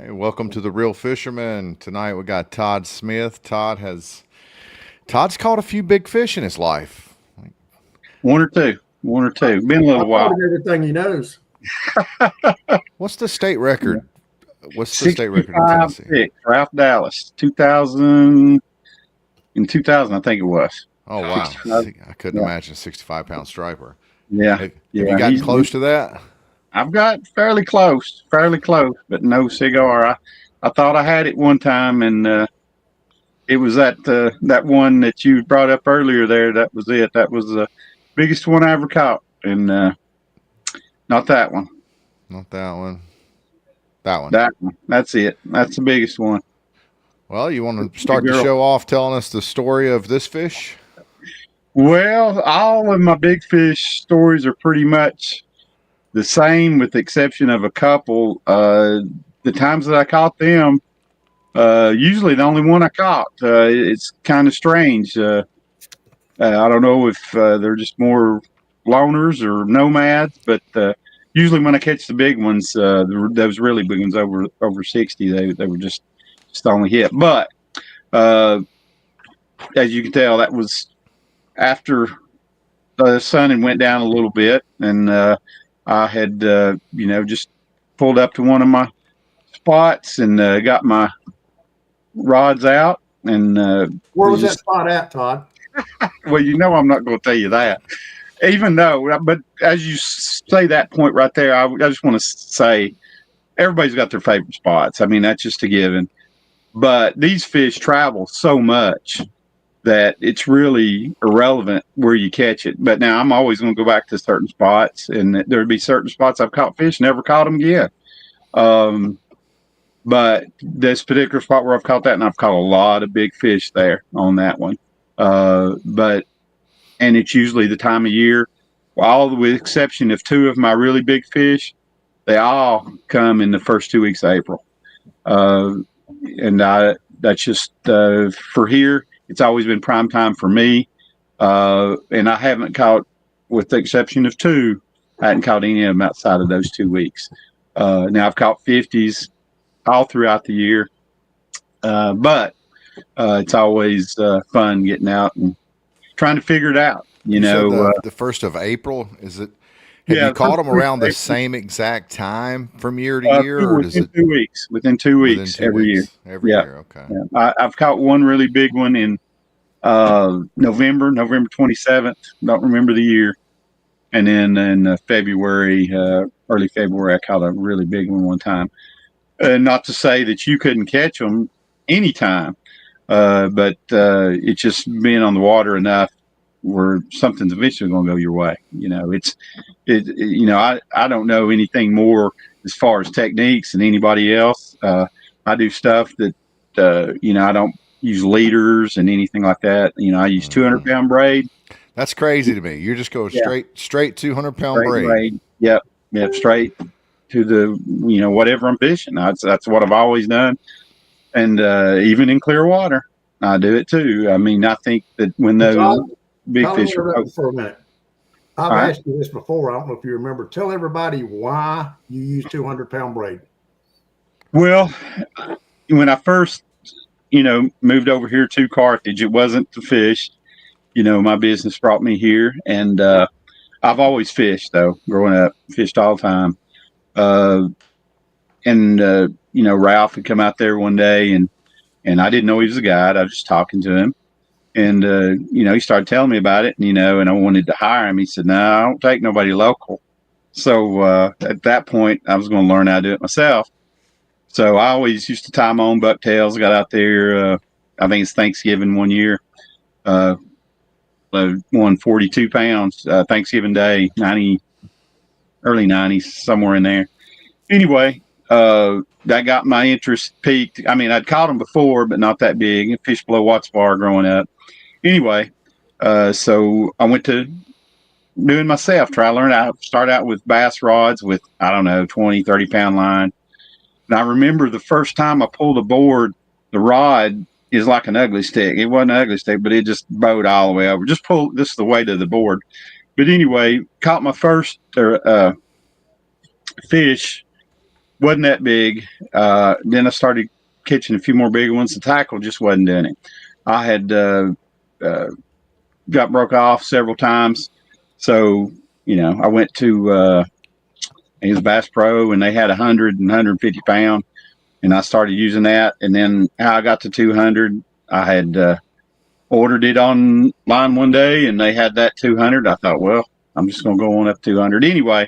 Hey, welcome to the Real Fisherman. Tonight we got Todd Smith. Todd's caught a few big fish in his life. One or two. Been a I little told while. him everything he knows. What's the state record? What's the state record in 65 Tennessee? 6, Ralph Dallas, 2000, in 2000, I think it was. Oh wow, 65. I couldn't Yeah, imagine 65-pound striper. yeah, Have you yeah. gotten close to that? I've got fairly close, but no cigar. I thought I had it one time, and it was that one that you brought up earlier there. That was it. That was the biggest one I ever caught, and not that one. Not that one. That one. That one. That's it. That's the biggest one. Well, you want to Hey, start the girl. show off telling us the story of this fish? Well, all of my big fish stories are pretty much the same, with the exception of a couple. The times that I caught them, usually the only one I caught. It's kind of strange. I don't know if they're just more loners or nomads, but usually when I catch the big ones, those really big ones over 60, they were just the only hit. But uh, as you can tell, that was after the sun had went down a little bit, and I had just pulled up to one of my spots and got my rods out, and Where was that just spot at, Todd? well, I'm not going to tell you that, even though. But as you say that point right there, I just want to say everybody's got their favorite spots. I mean, that's just a given. But these fish travel so much that it's really irrelevant where you catch it. But now I'm always going to go back to certain spots, and there'd be certain spots I've caught fish, never caught them again. Um, but this particular spot where I've caught that, and I've caught a lot of big fish there on that one. But and it's usually the time of year, all with exception of two of my really big fish, they all come in the first 2 weeks of April. Uh, and that's just for here. It's always been prime time for me, and I haven't caught, with the exception of two, I hadn't caught any of them outside of those 2 weeks. Now I've caught 50s all throughout the year, but it's always fun getting out and trying to figure it out. You said the 1st of April. Is it? Have Yeah, you the caught first them 2 weeks around of the April, same exact time from year to year, or does within it 2 weeks, within two within weeks two every year. weeks every Yeah, year? Okay. yeah. I've caught one really big one in November 27th. Don't remember the year. And then in February, early February, I caught a really big one time. Not to say that you couldn't catch them anytime, but it's just being on the water enough where something's eventually going to go your way. I don't know anything more as far as techniques than anybody else. I do stuff that I don't use leaders and anything like that. I use 200 Hmm. pound braid. That's crazy to me. You just go Yeah, straight 200-pound straight braid. braid. Yep, straight to the whatever I'm fishing. That's what I've always done, and even in clear water, I do it too. I mean, I think that when And those Todd, big Todd, let me fish are interrupt you for a minute. I've all right. asked you this before. I don't know if you remember. Tell everybody why you use 200-pound braid. Well, when I first moved over here to Carthage, it wasn't to fish. My business brought me here, and I've always fished though. Growing up, fished all the time. Uh, and Ralph had come out there one day, and I didn't know he was a guide. I was just talking to him, and he started telling me about it, and I wanted to hire him. He said, "No, I don't take nobody local." So at that point, I was going to learn how to do it myself. So I always used to tie my own bucktails. Got out there. I think it's Thanksgiving one year. Uh, won 42 pounds Thanksgiving Day, early 90s, somewhere in there. Anyway, that got my interest peaked. I mean, I'd caught them before, but not that big. Fish below Watts Bar growing up. Anyway, so I went to doing myself, try to learn. I start out with bass rods with, I don't know, 20, 30 pound line. And I remember the first time I pulled a board, the rod is like an ugly stick. It wasn't an ugly stick, but it just bowed all the way over. Just pull this is the weight of the board. But anyway, caught my first fish wasn't that big. Then I started catching a few more bigger ones. The tackle just wasn't doing it. I had got broke off several times. So, I went to he was Bass Pro, and they had 100 and 150 pound, and I started using that. And then how I got to 200, I had ordered it online one day, and they had that 200. I thought, well, I'm just going to go on up 200 anyway.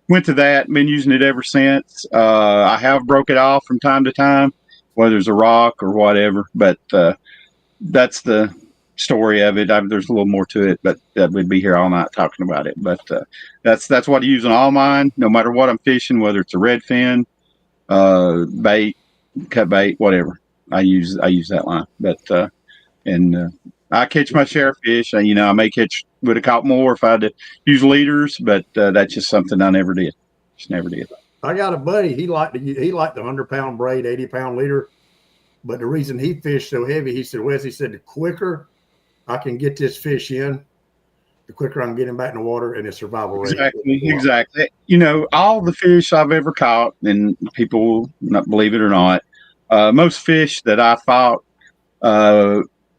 Went to that, been using it ever since. I have broke it off from time to time, whether it's a rock or whatever, but that's the story of it. There's a little more to it, but we'd be here all night talking about it. But that's what I use on all mine, no matter what I'm fishing, whether it's a redfin, bait, cut bait, whatever. I use that line. But I catch my share of fish. I may would have caught more if I had to use leaders, but that's just something I never did. Just never did. I got a buddy. He liked the 100-pound braid, 80-pound leader. But the reason he fished so heavy, he said, Wes, he said, the quicker I can get this fish in, the quicker I can get him back in the water, and his survival rate. Exactly. All the fish I've ever caught, and people will not believe it or not, most fish that I fought,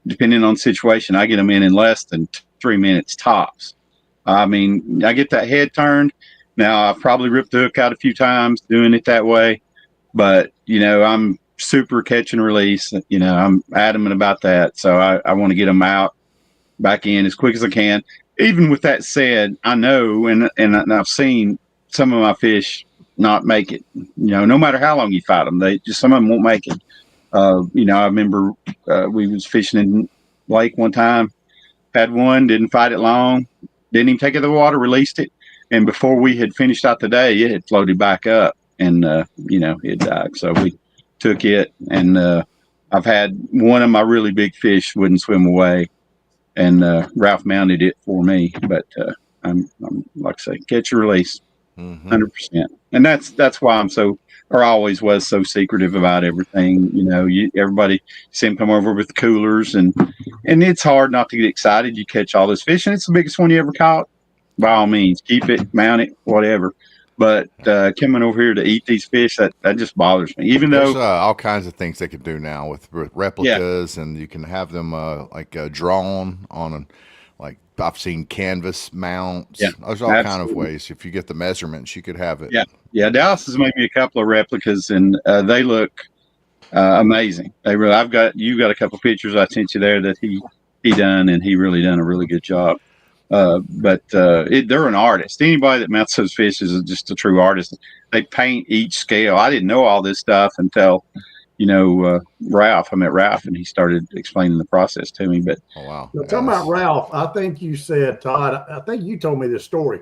depending on the situation, I get them in less than 3 minutes tops. I mean, I get that head turned. Now, I've probably ripped the hook out a few times doing it that way, but, I'm super catch and release. I'm adamant about that. So I want to get them out, back in as quick as I can. Even with that said, I know, and I've seen some of my fish not make it. No matter how long you fight them, some of them won't make it. I remember we was fishing in lake one time, had one, didn't fight it long, didn't even take it to the water, released it, and before we had finished out the day, it had floated back up, and it died. So we took it, and I've had one of my really big fish wouldn't swim away, and Ralph mounted it for me. But I'm like I say, catch and release, 100%. And that's why I'm so, or always was so secretive about everything. Everybody see him come over with the coolers, and it's hard not to get excited. You catch all this fish, and it's the biggest one you ever caught. By all means, keep it, mount it, whatever. But coming over here to eat these fish, that just bothers me. Even There's though all kinds of things they can do now with replicas, and you can have them drawn on, like I've seen canvas mounts. Yeah, there's all kind of ways. If you get the measurements, you could have it. Yeah. Dallas has made me a couple of replicas, and they look amazing. They really. You got a couple of pictures I sent you there that he done, and he really done a really good job. But they're an artist. Anybody that mounts those fish is just a true artist. They paint each scale. I didn't know all this stuff until, Ralph. I met Ralph, and he started explaining the process to me. But oh wow! Now, talking about Ralph, I think you said, Todd. I think you told me this story.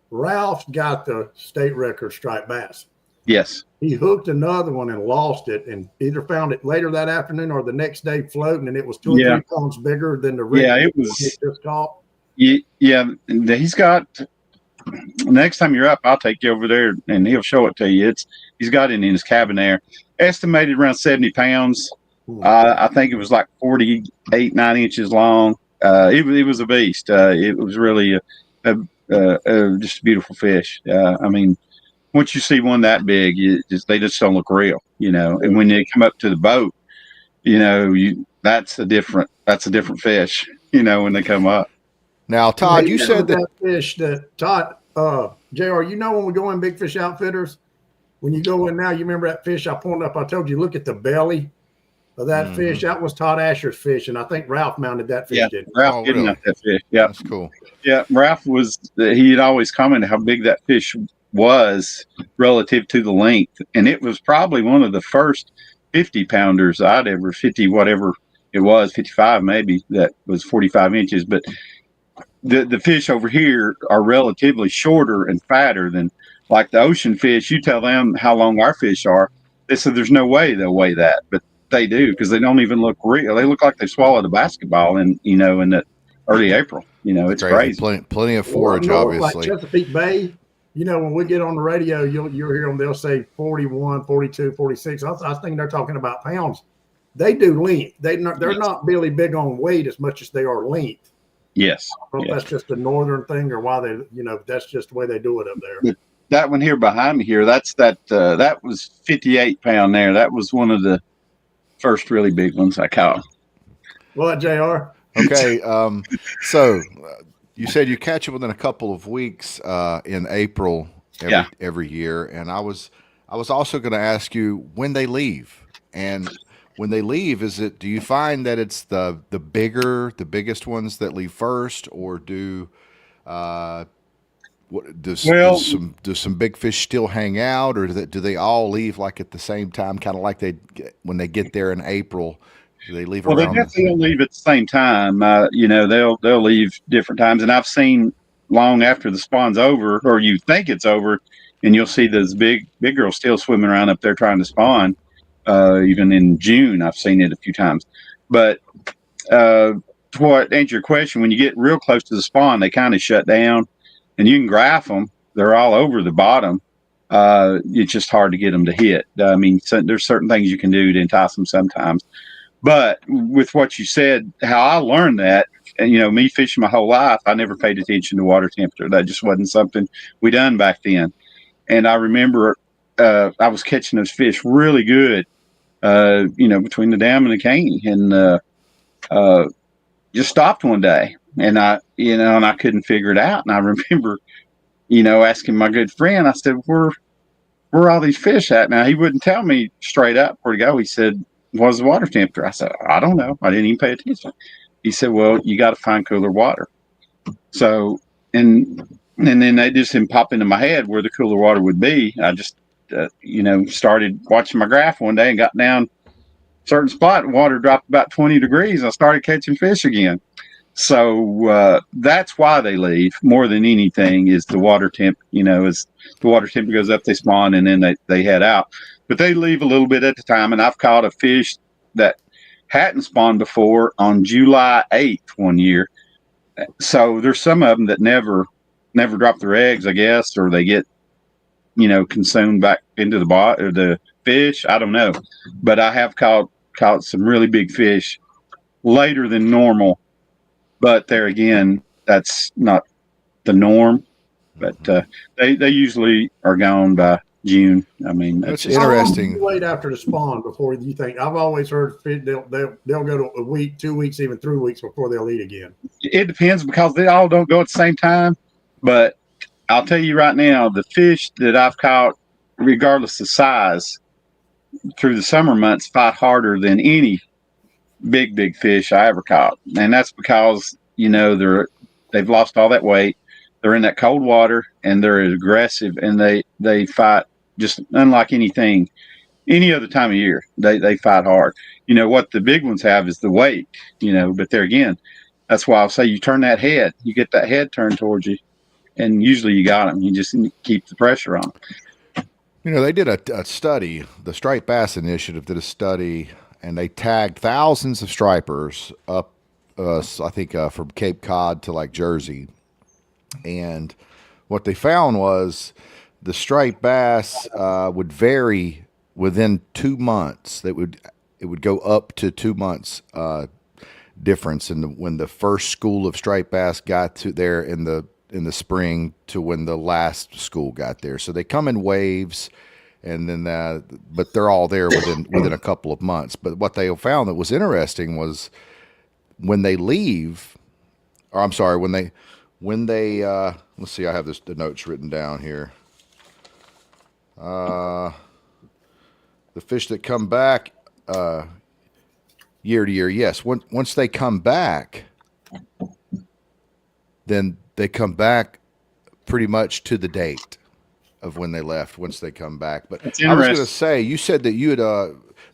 Ralph got the state record striped bass. Yes. He hooked another one and lost it, and either found it later that afternoon or the next day floating, and it was 2 or 3 pounds bigger than the rig. Yeah, it was just caught. Yeah, he's got. Next time you're up, I'll take you over there, and he'll show it to you. He's got it in his cabin there, estimated around 70 pounds. I think it was like 48, 9 inches long. It was a beast. It was really just a beautiful fish. I mean, once you see one that big, they just don't look real, And when they come up to the boat, that's a different fish, when they come up. Now, Todd, you said that fish that Todd, JR, when we go in Big Fish Outfitters, when you go in now, you remember that fish I pointed up? I told you, look at the belly of that fish. That was Todd Asher's fish, and I think Ralph mounted that fish. Yeah, Ralph did mount that fish. Yeah, that's cool. Yeah, Ralph he had always commented how big that fish was relative to the length, and it was probably one of the first 50-pounders I'd ever 50 whatever it was, 55 maybe, that was 45 inches, but. The fish over here are relatively shorter and fatter than like the ocean fish. You tell them how long our fish are. They said there's no way they'll weigh that, but they do because they don't even look real. They look like they swallowed a basketball in the early April. It's crazy. Plenty of forage, obviously. Like Chesapeake Bay, when we get on the radio, you'll hear them. They'll say 41, 42, 46. I was thinking they're talking about pounds. They do length. They're not really big on weight as much as they are length. Yes. I don't know if that's just a northern thing or why they, that's just the way they do it up there. that one here behind me here, that was 58 pound there. That was one of the first really big ones I caught. What, JR? Okay. So you said you catch it within a couple of weeks in April every year, and I was also going to ask you when they leave. And when they leave, do you find that it's the biggest ones that leave first, or do Well, does some big fish still hang out, or do they all leave like at the same time, kind of like when they get there in April? Do they leave well, they around? definitely don't leave at the same time. They'll leave different times, and I've seen long after the spawn's over, or you think it's over, and you'll see those big girls still swimming around up there trying to spawn. Even in June, I've seen it a few times. But to answer your question, when you get real close to the spawn, they kind of shut down, and you can graph them. They're all over the bottom. It's just hard to get them to hit. I mean, there's certain things you can do to entice them sometimes. But with what you said, how I learned that, and me fishing my whole life, I never paid attention to water temperature. That just wasn't something we done back then. And I remember I was catching those fish really good, between the dam and the caney, and just stopped one day, and I couldn't figure it out. And I remember, asking my good friend, I said, where are all these fish at? Now, he wouldn't tell me straight up where to go. He said, what's the water temperature? I said, I don't know. I didn't even pay attention. He said, well, you got to find cooler water. So, and then they just didn't pop into my head where the cooler water would be. I just, started watching my graph one day and got down a certain spot, and water dropped about 20 degrees. I started catching fish again. So that's why they leave more than anything, is the water temp. As the water temp goes up, they spawn, and then they head out. But they leave a little bit at a time. And I've caught a fish that hadn't spawned before on July 8th one year. So there's some of them that never drop their eggs, I guess, or they get consumed back into the fish. I don't know, but I have caught some really big fish later than normal. But there again, that's not the norm. But they usually are gone by June. I mean, that's interesting. How long do you wait after the spawn before you think? I've always heard they'll go to a week, 2 weeks, even 3 weeks before they'll eat again. It depends, because they all don't go at the same time. But I'll tell you right now, the fish that I've caught, regardless of size, through the summer months, fight harder than any big fish I ever caught. And that's because, they've lost all that weight. They're in that cold water, and they're aggressive, and they fight just unlike any other time of year. They fight hard. What the big ones have is the weight, but there again, that's why I'll say you turn that head, you get that head turned towards you, and usually you got them. You just keep the pressure on them. They did a study, the Striped Bass Initiative did a study, and they tagged thousands of stripers up, I think, from Cape Cod to like Jersey. And what they found was the striped bass would vary within 2 months. It would go up to 2 months difference when the first school of striped bass got to there in the spring to when the last school got there. So they come in waves, and then but they're all there within a couple of months. But what they found that was interesting was when they leave, or I'm sorry, when they let's see, I have the notes written down here. The fish that come back year to year, yes. Once they come back, then they come back pretty much to the date of when they left. Once they come back, but I was going to say, you said that you had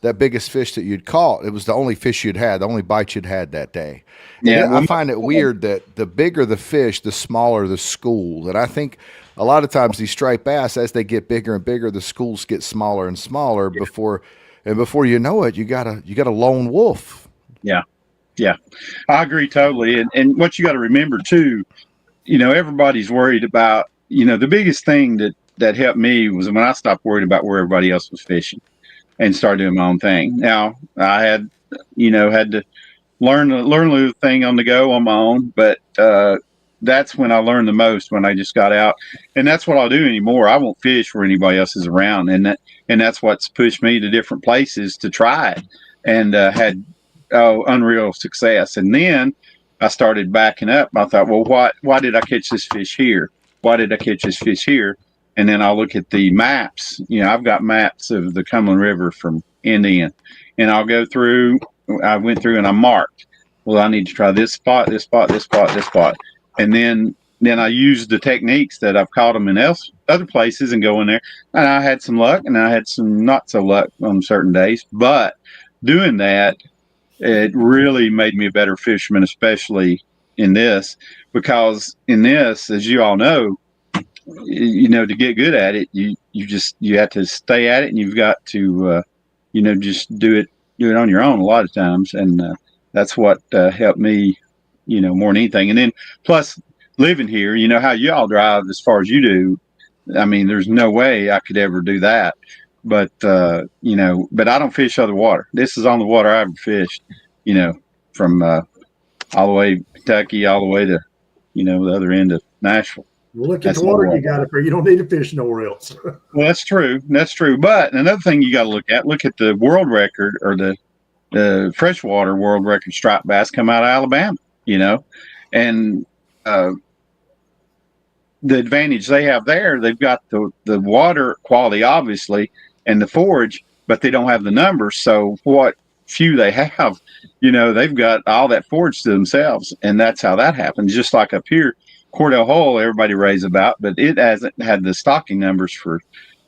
that biggest fish that you'd caught, it was the only fish you'd had, the only bite you'd had that day. Yeah, I find it weird that the bigger the fish, the smaller the school. And I think a lot of times these striped bass, as they get bigger and bigger, the schools get smaller and smaller before you know it, you got a lone wolf. Yeah, I agree totally. And what you got to remember too, everybody's worried about. The biggest thing that helped me was when I stopped worrying about where everybody else was fishing and started doing my own thing. Now I had to learn a little thing on the go on my own, but that's when I learned the most, when I just got out. And that's what I'll do anymore. I won't fish where anybody else is around. And that's what's pushed me to different places to try it, and had unreal success. And then I started backing up. I thought, well, why did I catch this fish here? Why did I catch this fish here? And then I'll look at the maps. I've got maps of the Cumberland River from end to end, and I'll go through. I went through and I marked. Well, I need to try this spot, this spot, this spot, this spot, and then I used the techniques that I've caught them in other places and go in there. And I had some luck, and I had some not so luck on certain days. But doing that, it really made me a better fisherman, especially in this, because in this, as you all know, to get good at it, you have to stay at it, and you've got to, just do it on your own a lot of times. And that's what helped me, more than anything. And then plus living here, how you all drive as far as you do. I mean, there's no way I could ever do that. But, but I don't fish other water. This is on the water I ever fished, from all the way Kentucky, all the way to, the other end of Nashville. Well, look at the water you got up there. You don't need to fish nowhere else. Well, that's true. That's true. But another thing you got to look at the world record, or the freshwater world record striped bass come out of Alabama, and the advantage they have there, they've got the water quality, obviously, and the forage, but they don't have the numbers. So what few they have, they've got all that forage to themselves. And that's how that happens. Just like up here, Cordell Hole, everybody raves about, but it hasn't had the stocking numbers for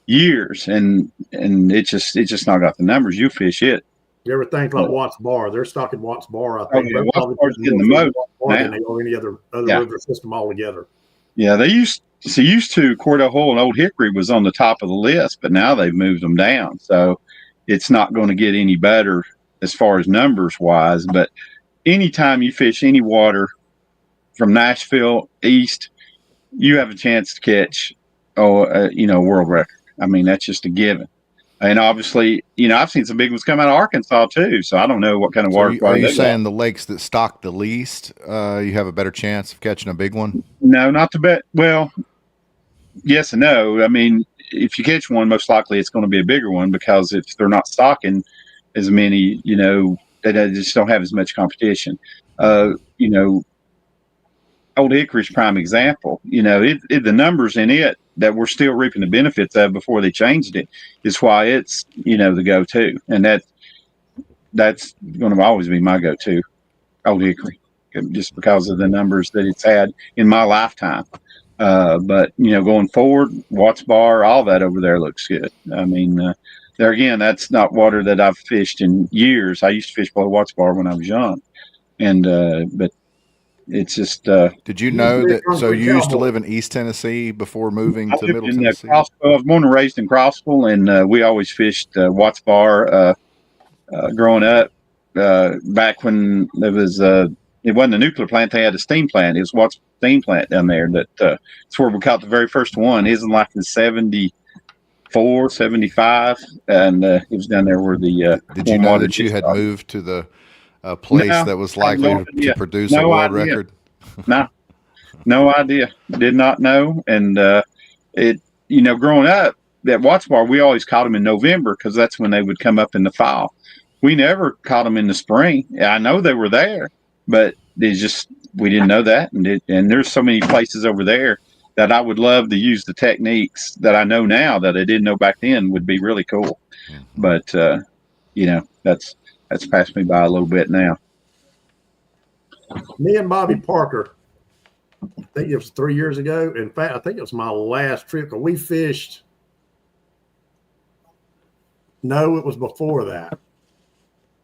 years, and it just not got the numbers. You fish it. You ever think like Watts Bar? They're stocking Watts Bar. I think they're probably getting the most than they are any other river system altogether. Yeah, they used to Cordell Hole and Old Hickory was on the top of the list, but now they've moved them down. So it's not going to get any better as far as numbers wise. But anytime you fish any water from Nashville east, you have a chance to catch, world record. I mean, that's just a given. And obviously, I've seen some big ones come out of Arkansas too. So I don't know what kind of water. Are you saying the lakes that stock the least, you have a better chance of catching a big one? No, not to bet. Well, yes and no. I mean, if you catch one, most likely it's going to be a bigger one, because if they're not stocking as many, they just don't have as much competition. Old Hickory's prime example. The numbers in it that we're still reaping the benefits of before they changed it is why it's, the go-to. And that's going to always be my go-to, Old Hickory, just because of the numbers that it's had in my lifetime. But, going forward, Watts Bar, all that over there looks good. I mean, there again, that's not water that I've fished in years. I used to fish below Watts Bar when I was young. And, but it's just. Did you know that? So you used to live in East Tennessee before moving to Middle Tennessee? I was born and raised in Crossville, and we always fished Watts Bar growing up. Back when there was it wasn't a nuclear plant; they had a steam plant. It was Watts steam plant down there. That's where we caught the very first one. Isn't like in 74, 75, and it was down there where the. Did you know that you had moved to the place that was likely to produce a world record? No idea. Did not know. And growing up at Watts Bar, we always caught them in November, because that's when they would come up in the fall. We never caught them in the spring. I know they were there, but we didn't know that. And there's so many places over there that I would love to use the techniques that I know now that I didn't know back then would be really cool. Mm-hmm. But that's passed me by a little bit now. Me and Bobby Parker, I think it was 3 years ago. In fact, I think it was my last trip. We fished. No, it was before that.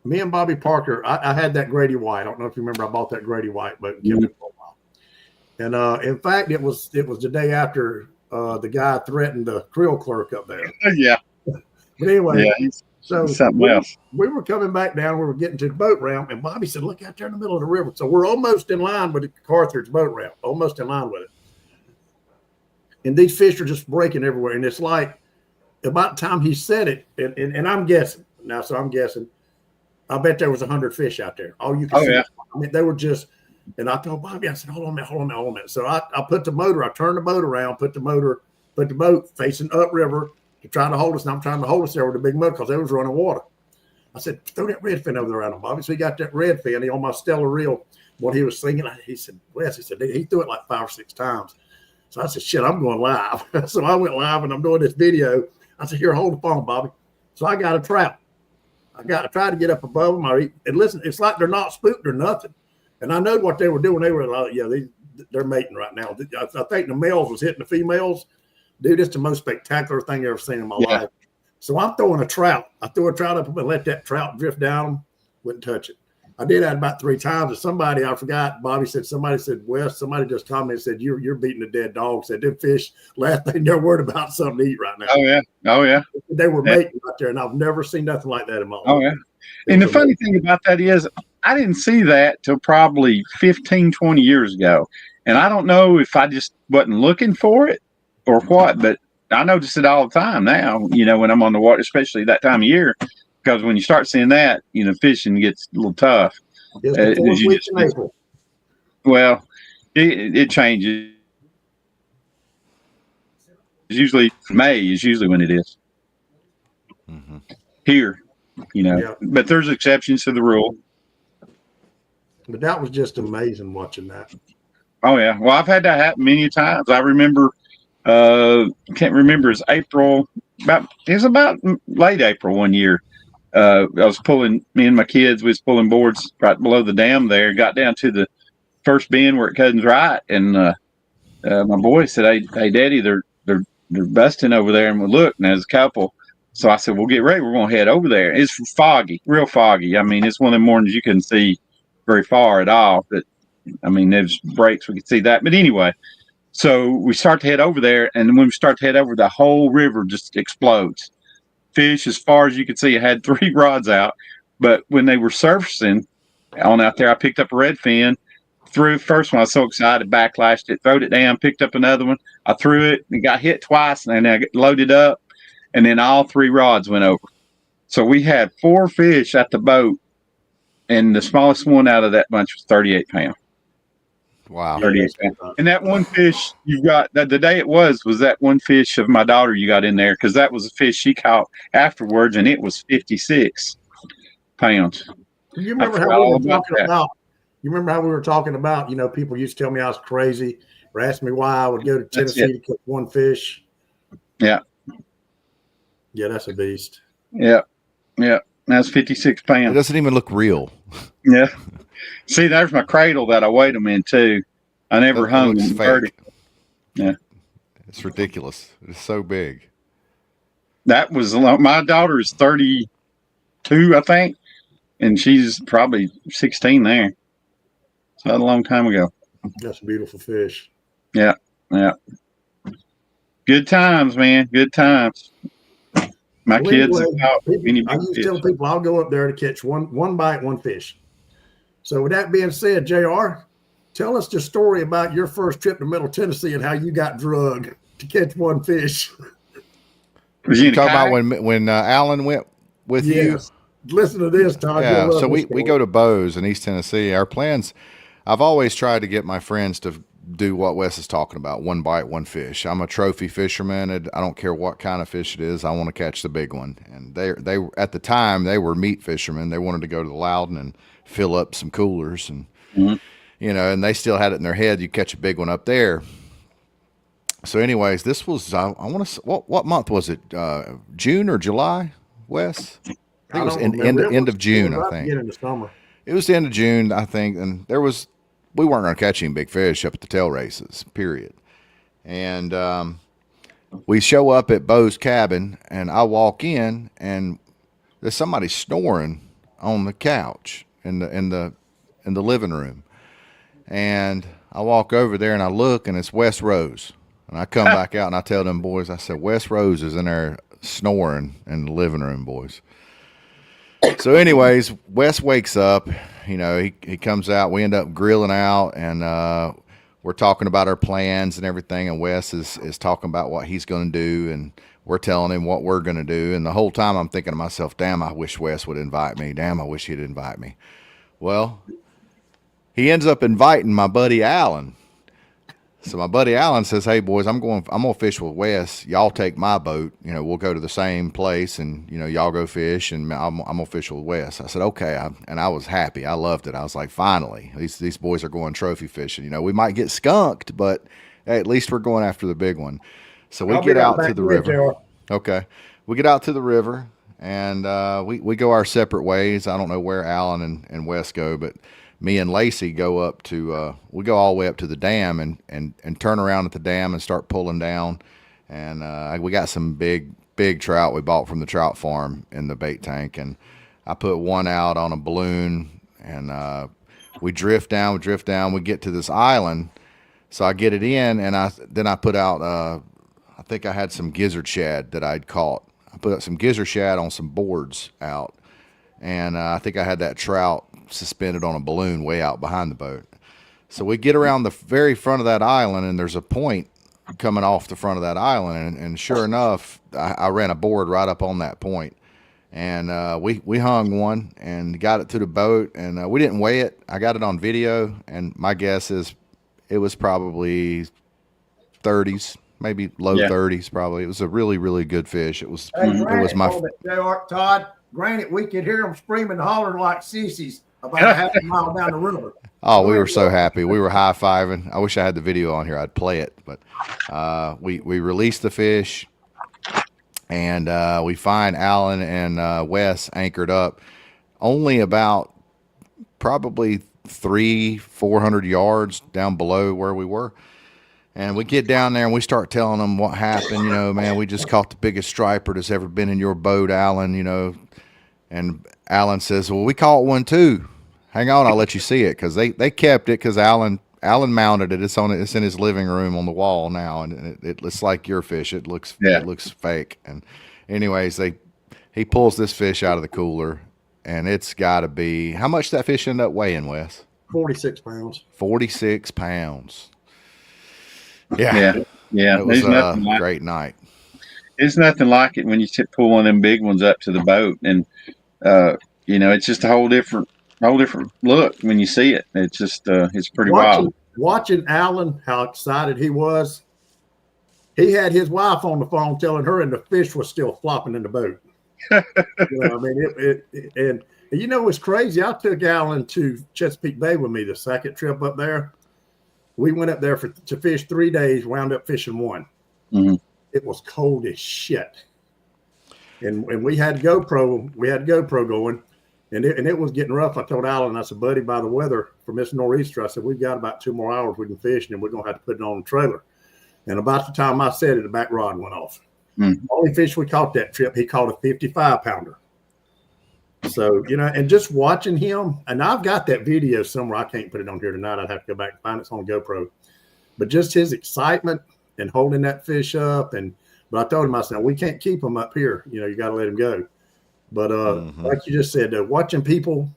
Me and Bobby Parker, I had that Grady White. I don't know if you remember, I bought that Grady White, but kept it for a while. And in fact, it was the day after the guy threatened the krill clerk up there. Yeah. But anyway, so something else. We were coming back down. We were getting to the boat ramp, and Bobby said, "Look out there in the middle of the river." So we're almost in line with the Carthage boat ramp, almost in line with it. And these fish are just breaking everywhere. And it's like about the time he said it, and I'm guessing now. So I'm guessing. I bet there was 100 fish out there. All you can see. Yeah. I mean, they were just And I told Bobby, I said, hold on a minute. So I put the motor, I turned the boat around, put the boat facing upriver to try to hold us. And I'm trying to hold us there with the big motor because they was running water. I said, throw that red fin over there on him, Bobby. So he got that red fin on my Stellar reel. What he was singing, he said, Wes, he said, he threw it like 5 or 6 times. So I said, shit, I'm going live. So I went live and I'm doing this video. I said, here, hold the phone, Bobby. So I got a trout. I tried to get up above them. And listen, it's like they're not spooked or nothing. And I know what they were doing. They were like, yeah, they're mating right now. I think the males was hitting the females. Dude, it's the most spectacular thing I've ever seen in my life. So I'm throwing a trout. I threw a trout up and let that trout drift down. Wouldn't touch it. I did that about 3 times. And somebody, I forgot, Bobby said, somebody just commented and said, you're beating a dead dog. Said, them fish, last thing they're worried about something to eat right now. Oh, yeah. They were mating right there. And I've never seen nothing like that in my life. Oh, yeah. And the funny thing about that is I didn't see that till probably 15, 20 years ago. And I don't know if I just wasn't looking for it or what, but I notice it all the time now, when I'm on the water, especially that time of year, because when you start seeing that, fishing gets a little tough. Well, it changes. It's usually May is usually when it is here, but there's exceptions to the rule. But that was just amazing watching that. Oh yeah. Well, I've had that happen many times. I remember, can't remember, it's April, it was about late April one year. I was me and my kids was pulling boards right below the dam there, got down to the first bend where it comes right. And, my boy said, Hey daddy, they're busting over there. And we looked, and there's a couple. So I said, well, get ready. We're going to head over there. It's foggy, real foggy. I mean, it's one of the mornings you couldn't see very far at all. But I mean, there's breaks. We could see that. But anyway, so we start to head over there. And when we start to head over, the whole river just explodes. Fish as far as you could see. I had 3 rods out. But when they were surfacing on out there, I picked up a red fin, threw the first one. I was so excited, backlashed it, throwed it down, picked up another one. I threw it and got hit twice, and then I loaded up, and then all 3 rods went over. So we had 4 fish at the boat, and the smallest one out of that bunch was 38 pounds. Wow. 38 pounds. And that one fish you got, the day it was that one fish of my daughter you got in there, because that was a fish she caught afterwards, and it was 56 pounds. You remember how we were talking about? You remember how we were talking about, people used to tell me I was crazy or ask me why I would go to Tennessee to catch one fish. Yeah. Yeah, that's a beast. Yeah. Yeah. That's 56 pounds. It doesn't even look real. Yeah. See, there's my cradle that I weighed them in too. I never hung them vertical. Yeah. It's ridiculous. It's so big. That was my daughter is 32, I think, and she's probably 16 there. So that a long time ago. That's a beautiful fish. Yeah. Yeah. Good times, man. Good times. My kids have caught many I used to tell people I'll go up there to catch one bite, one fish. So with that being said, JR, tell us the story about your first trip to Middle Tennessee and how you got drugged to catch one fish. You talk about when Alan went with you? Listen to this, Todd. Yeah, so we go to Bose in East Tennessee. Our plans, I've always tried to get my friends to do what Wes is talking about, one bite, one fish. I'm a trophy fisherman, and I don't care what kind of fish it is. I want to catch the big one. And they at the time, they were meat fishermen. They wanted to go to the Loudon and fill up some coolers, and and they still had it in their head, you catch a big one up there. So anyways, this was I want to what month was it? June or July, Wes? I think it was end of June, I think. In the summer. It was the end of June, I think, and we weren't going to catch any big fish up at the tail races, period. And we show up at Bo's cabin, and I walk in, and there's somebody snoring on the couch in the living room. And I walk over there, and I look, and it's Wes Rose. And I come back out, and I tell them boys, I said, Wes Rose is in there snoring in the living room, boys. So anyways, Wes wakes up, he comes out, we end up grilling out, and we're talking about our plans and everything, and Wes is talking about what he's going to do, and we're telling him what we're going to do, and the whole time I'm thinking to myself, damn, I wish Wes would invite me. Damn, I wish he'd invite me. Well, he ends up inviting my buddy Alan. So my buddy Alan says, "Hey boys, I'm gonna fish with Wes. Y'all take my boat. You know, we'll go to the same place, and you know, y'all go fish, and I'm gonna fish with Wes." I said, "Okay," and I was happy. I loved it. I was like, "Finally, these boys are going trophy fishing. You know, we might get skunked, but hey, at least we're going after the big one." So we I'll be get right out back to the with river. you. Okay, we get out to the river, and we go our separate ways. I don't know where Alan and Wes go, but me and Lacey go up to we go all the way up to the dam and turn around at the dam and start pulling down, and we got some big trout we bought from the trout farm in the bait tank, and I put one out on a balloon, and we drift down, we get to this island, so I get it in, and I put out I think I had some gizzard shad that I'd caught. I put up some gizzard shad on some boards out, and I think I had that trout suspended on a balloon way out behind the boat. So we get around the very front of that island, and there's a point coming off the front of that island, and sure enough, I ran a board right up on that point, and we hung one and got it to the boat, and we didn't weigh it. I got it on video, and my guess is it was probably 30s, maybe low Yeah. 30s, probably. It was a really good fish. It was Hey, it was my Todd. Granted, we could hear them screaming and hollering like sissies about a half a mile down the river. Oh, we were so happy. We were high fiving. I wish I had the video on here. I'd play it, but we released the fish, and we find Alan and Wes anchored up, only about probably 300-400 yards down below where we were. And we get down there and we start telling them what happened. You know, man, we just caught the biggest striper that's ever been in your boat, Alan. You know, and Alan says, "Well, we caught one too. Hang on, I'll let you see it," because they kept it because Alan mounted it. It's in his living room on the wall now, and it's like your fish. It looks fake. And anyways, he pulls this fish out of the cooler, and it's got to be, how much that fish end up weighing, Wes? 46 pounds. 46 pounds. Yeah. It was There's nothing a great night. It's nothing like it when you pull one of them big ones up to the boat, and you know, it's just a whole different look when you see it. It's just it's pretty wild. Watching Alan, how excited he was. He had his wife on the phone telling her, and the fish was still flopping in the boat. You know, I mean, and you know what's crazy? I took Alan to Chesapeake Bay with me the second trip up there. We went up there to fish 3 days, wound up fishing one. Mm-hmm. It was cold as shit. And we had GoPro going, and it was getting rough. I told Alan, I said, "Buddy, by the weather from this nor'easter," I said, "we've got about 2 more hours we can fish, and then we're going to have to put it on the trailer." And about the time I said it, the back rod went off. Mm-hmm. Only fish we caught that trip, he caught a 55-pounder. So, you know, and just watching him, and I've got that video somewhere. I can't put it on here tonight. I'd have to go back and find it. It's on GoPro. But just his excitement and holding that fish up. But I told him, I said, "We can't keep him up here. You know, you got to let him go." But like you just said, watching people,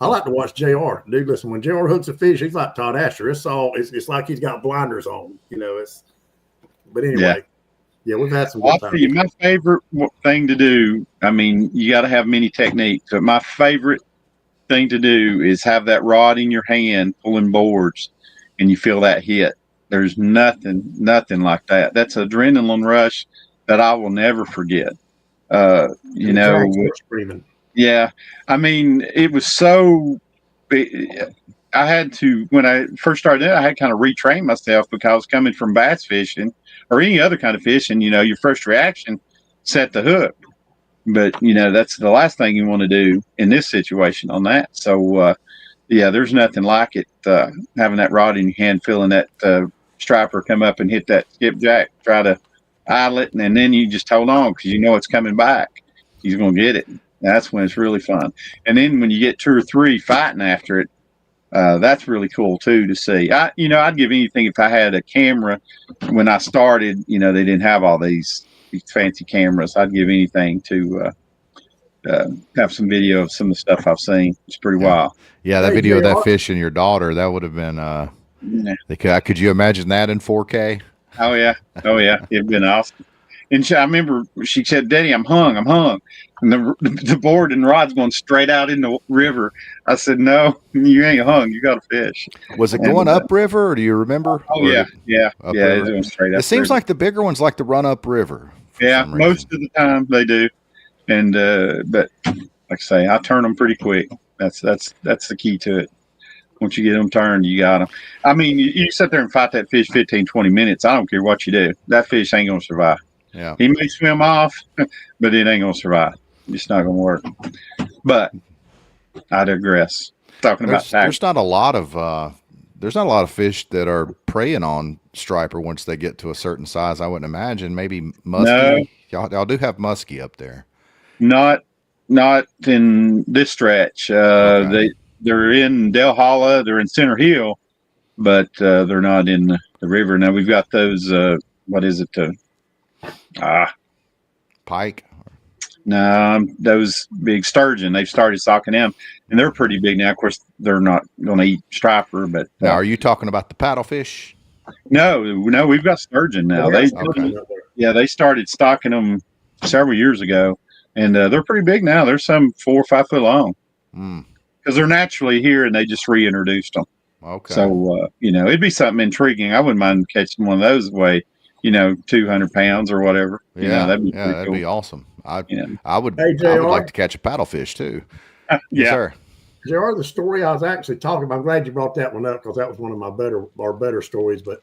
I like to watch JR. Dude, listen, when JR hooks a fish, he's like Todd Asher. It's like he's got blinders on. You know, but anyway. Yeah, we've had some good times. I'll tell you, my favorite thing to do, I mean, you got to have many techniques, but my favorite thing to do is have that rod in your hand pulling boards, and you feel that hit. There's nothing like that. That's an adrenaline rush that I will never forget. You know, yeah. I mean, it was so big. I had to, when I first started, I had kind of retrain myself because coming from bass fishing or any other kind of fishing, you know, your first reaction, set the hook. But, you know, that's the last thing you want to do in this situation on that. So, yeah, there's nothing like it. Having that rod in your hand, feeling that striper come up and hit that skipjack, try to idle it, and then you just hold on because you know it's coming back. He's going to get it. That's when it's really fun. And then when you get 2 or 3 fighting after it, that's really cool too to see. I'd give anything if I had a camera when I started. You know, they didn't have all these fancy cameras. I'd give anything to have some video of some of the stuff I've seen. It's pretty wild. Yeah, that video of that fish and your daughter, that would have been. Could you imagine that in 4K? Oh yeah, it'd been awesome. And I remember she said, "Daddy, I'm hung. I'm hung." And the board and the rod's going straight out in the river. I said, "No, you ain't hung. You got to fish." Was it going And, upriver, or do you remember? oh Or yeah, yeah, yeah. It's upriver? going straight It up. seems River. like the bigger ones like to run upriver for Yeah, some reason. most of the time they do. And but like I say, I turn them pretty quick. That's the key to it. Once you get them turned, you got them. I mean, you sit there and fight that fish 15, 20 minutes. I don't care what you do. That fish ain't going to survive. Yeah. He may swim off, but it ain't going to survive. It's not going to work. But I digress. Talking about There's not a lot of fish that are preying on striper once they get to a certain size. I wouldn't imagine. Maybe muskie. No. Y'all do have muskie up there. Not in this stretch. Okay. They're in Del Holla, they're in Center Hill, but they're not in the river. Now we've got those. What is it? Pike. No, those big sturgeon. They've started stocking them, and they're pretty big now. Of course, they're not going to eat striper, but Now, are you talking about the paddlefish? no, we've got sturgeon now. They started stocking them several years ago, and they're pretty big now. There's some 4 or 5 foot long because they're naturally here, and they just reintroduced them. Okay. So it'd be something intriguing. I wouldn't mind catching one of those weigh 200 pounds or whatever. That'd be awesome. I would Hey, JR. I would like to catch a paddlefish too. Yeah. Yes, sir. JR, the story I was actually talking about, I'm glad you brought that one up because that was one of my better stories. But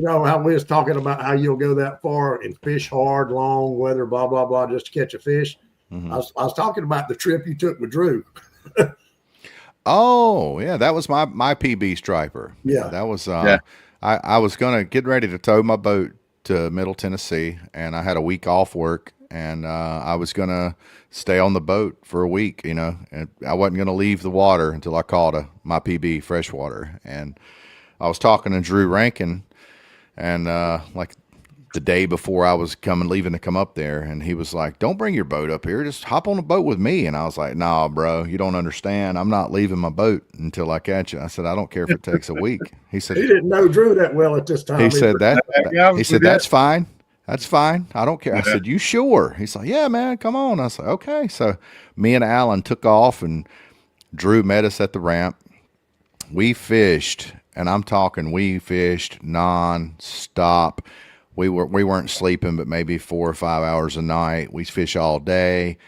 how we was talking about how you'll go that far and fish hard, long weather, blah, blah, blah, just to catch a fish. Mm-hmm. I was talking about the trip you took with Drew. Oh, yeah, that was my PB striper. Yeah. That was I was gonna get ready to tow my boat to Middle Tennessee, and I had a week off work, and I was gonna stay on the boat for a week, and I wasn't gonna leave the water until I caught my PB freshwater. And I was talking to Drew Rankin, and like the day before I was leaving to come up there, and he was like, "Don't bring your boat up here, just hop on the boat with me." And I was like, "Nah, bro, you don't understand. I'm not leaving my boat until I catch you." I said, "I don't care if it takes a week." He said, He didn't know Drew that well at this time. He said that. He said, "That's fine. That's fine. I don't care." I said, "You sure?" He's like, "Yeah, man, come on." I said, "Okay." So me and Alan took off, and Drew met us at the ramp. We fished, and I'm talking, we fished non-stop. We weren't sleeping, but maybe 4 or 5 hours a night. We'd fish all day.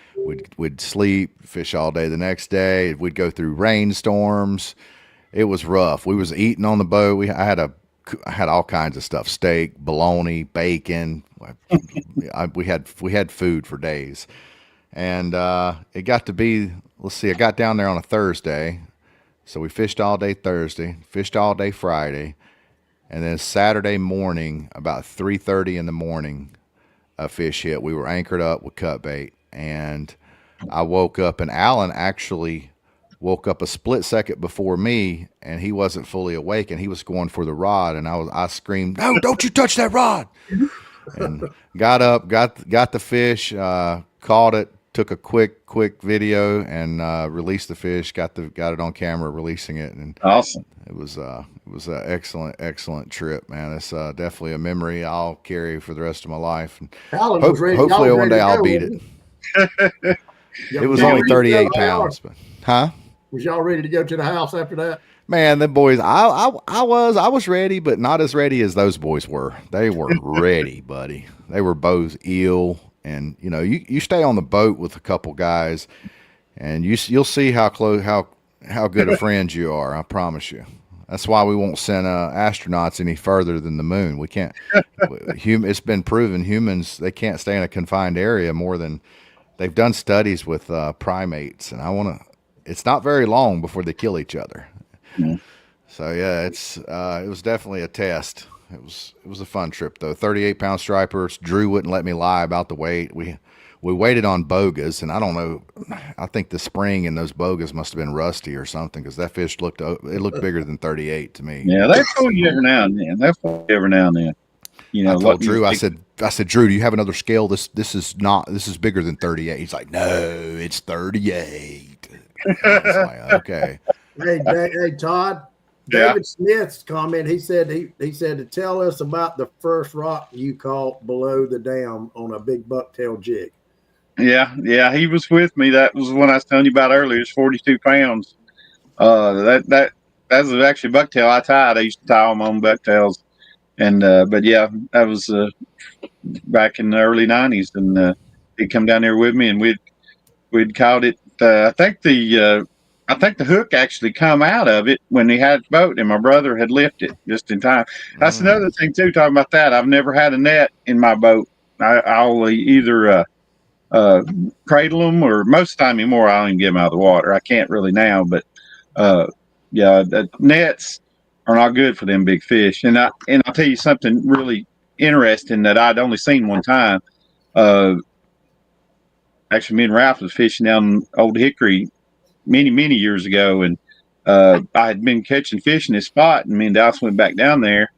We'd sleep, fish all day the next day. We'd go through rainstorms. It was rough. We was eating on the boat. I had all kinds of stuff: steak, bologna, bacon. We had food for days, and it got to be. Let's see. I got down there on a Thursday, so we fished all day Thursday, fished all day Friday. And then Saturday morning, about 3:30 in the morning, a fish hit. We were anchored up with cut bait, and I woke up, and Alan actually woke up a split second before me, and he wasn't fully awake, and he was going for the rod, and I screamed, "No, don't you touch that rod!" And got up, got the fish, caught it, took a quick video, and released the fish. Got it on camera, releasing it, and awesome. It was an excellent trip, man. It's definitely a memory I'll carry for the rest of my life. And hopefully one day I'll beat it. It was only 38 pounds, but was y'all ready to go to the house after that? Man, the boys, I was ready, but not as ready as those boys were. They were ready, buddy. They were both ill, and you stay on the boat with a couple guys, and you'll see how good of friends you are. I promise you. That's why we won't send astronauts any further than the moon. We can't. It's been proven humans, they can't stay in a confined area more than. They've done studies with primates, and it's not very long before they kill each other. Mm-hmm. So yeah, it was definitely a test. It was a fun trip though. 38-pound stripers. Drew wouldn't let me lie about the weight. We waited on bogas, and I don't know. I think the spring in those bogas must have been rusty or something, because that fish looked bigger than 38 to me. Yeah, they fool you every now and then. I told Drew, I said, Drew, do you have another scale? This is bigger than 38. He's like, no, it's 38. I was like, okay. Hey, Todd, David Smith's comment. He said he said to tell us about the first rock you caught below the dam on a big bucktail jig. Yeah, he was with me. That was one I was telling you about earlier. It's 42 pounds. That was actually bucktail I tied. I used to tie them on bucktails, and but yeah, that was back in the early 90s, and he'd come down there with me, and we'd caught it. I think the hook actually come out of it when he had the boat, and my brother had lifted it just in time. That's another thing too. Talking about that, I've never had a net in my boat. I'll either cradle them, or most of the time anymore, I don't even get them out of the water. I can't really now, but yeah, the nets are not good for them big fish. And I'll tell you something really interesting that I'd only seen one time. Actually, me and Ralph was fishing down Old Hickory many years ago, and I had been catching fish in this spot, and me and Dallas went back down there.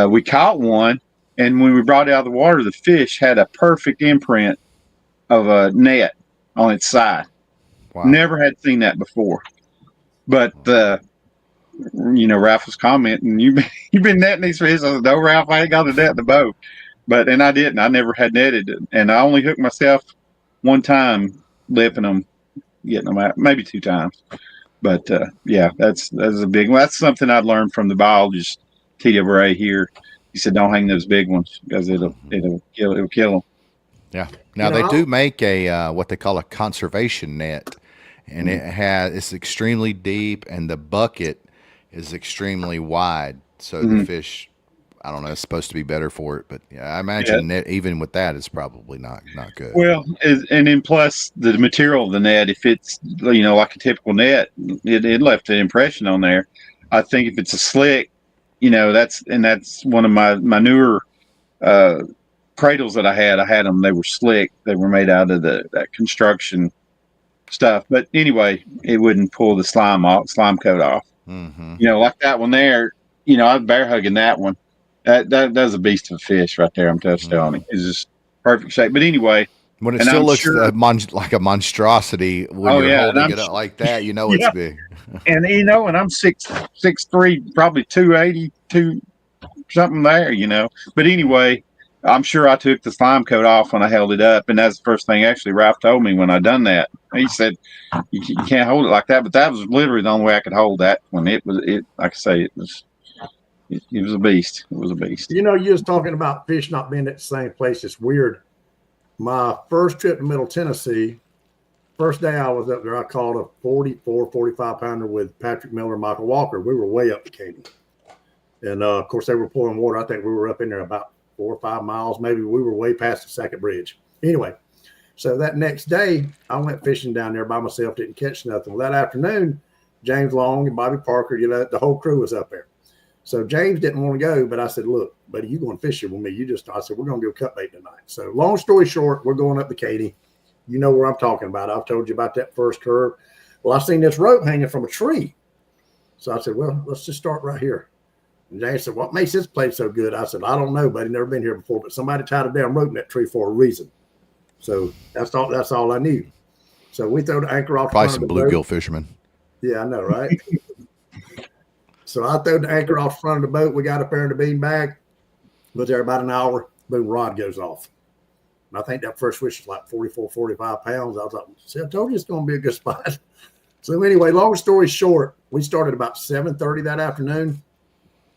We caught one, and when we brought it out of the water, the fish had a perfect imprint of a net on its side. Wow. Never had seen that before. But Ralph was commenting, you've been netting these fish. I said, no, Ralph, I ain't got a net in the boat. And I didn't. I never had netted it. And I only hooked myself one time lipping them, getting them out, maybe 2 times. But yeah, that's a big one. That's something I'd learned from the biologist TWA here. He said, don't hang those big ones because it'll kill them. Yeah. Now they do make a what they call a conservation net, and it's extremely deep, and the bucket is extremely wide. So the fish, I don't know, it's supposed to be better for it, but yeah, I imagine net, even with that, it's probably not good. Well, and then plus the material of the net, if it's like a typical net, it left an impression on there. I think if it's a slick, that's one of my newer cradles that I had them. They were slick. They were made out of that construction stuff. But anyway, it wouldn't pull the slime coat off. Mm-hmm. Like that one there. I was bear hugging that one. That's a beast of a fish right there. I'm just telling you, it's just perfect shape. But anyway, when it still looks like a monstrosity when you're holding it up like that, it's big. And and I'm 6'3", probably 280 something there. But anyway, I'm sure I took the slime coat off when I held it up, and that's the first thing actually Ralph told me when I done that. He said, you can't hold it like that, but that was literally the only way I could hold that one. It like I say, it was a beast. It was a beast. You was talking about fish not being at the same place. It's weird. My first trip to Middle Tennessee, first day I was up there, I caught a 44, 45 pounder with Patrick Miller and Michael Walker. We were way up the canyon. And of course they were pouring water. I think we were up in there about 4 or 5 miles. Maybe we were way past the second bridge. Anyway, so that next day I went fishing down there by myself, didn't catch nothing. Well, that afternoon, James Long and Bobby Parker, the whole crew was up there. So James didn't want to go, but I said, look, buddy, you going fishing with me. I said, we're going to go cut bait tonight. So long story short, we're going up the Katy. You know where I'm talking about. I've told you about that first curve. Well, I seen this rope hanging from a tree. So I said, well, let's just start right here. And James said, what makes this place so good? I said, I don't know, buddy. Never been here before, but somebody tied a damn rope in that tree for a reason. So that's all I knew. So we throw the anchor off. Probably some bluegill fishermen. Yeah, I know, right? So I threw the anchor off front of the boat. We got up there in the bean bag. Was there about an hour. Boom, rod goes off. And I think that first fish was like 44, 45 pounds. I was like, see, I told you it's going to be a good spot. So anyway, long story short, we started about 7:30 that afternoon.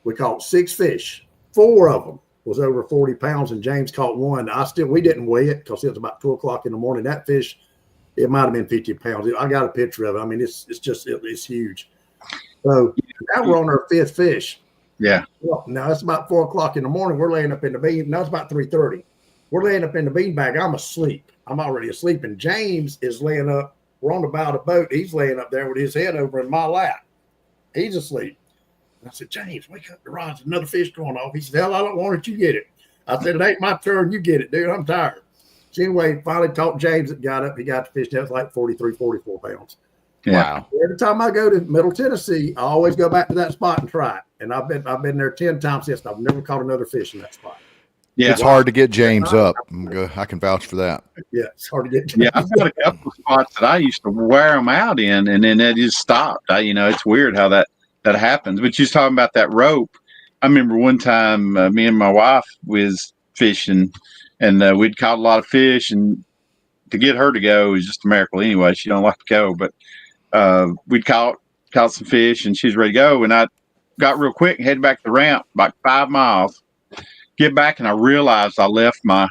We caught 6 fish. 4 of them was over 40 pounds, and James caught one. We didn't weigh it because it was about 2 o'clock in the morning. That fish, it might have been 50 pounds. I got a picture of it. I mean, it's huge. So now we're on our 5th fish. Yeah. Well, now it's about 4 o'clock in the morning. We're laying up in the bean. Now it's about 3:30. We're laying up in the bean bag. I'm asleep. I'm already asleep. And James is laying up. We're on the bow of the boat. He's laying up there with his head over in my lap. He's asleep. And I said, James, wake up. The rod's another fish going off. He said, hell, I don't want it. You get it. I said, it ain't my turn. You get it, dude. I'm tired. So anyway, finally talked James that got up. He got the fish. That was like 43, 44 pounds. Wow. Every time I go to Middle Tennessee, I always go back to that spot and try it. And I've been there 10 times since. I've never caught another fish in that spot. Yeah, it's hard to get James up. I can vouch for that. Yeah, it's hard to get James. Yeah, I've got a couple of spots that I used to wear them out in, and then they just stopped. It's weird how that that happens. But you was talking about that rope. I remember one time me and my wife was fishing, and we'd caught a lot of fish, and to get her to go is just a miracle anyway. She don't like to go, but we'd caught some fish, and she's ready to go. And I got real quick and headed back to the ramp, like 5 miles. Get back, and I realized I left my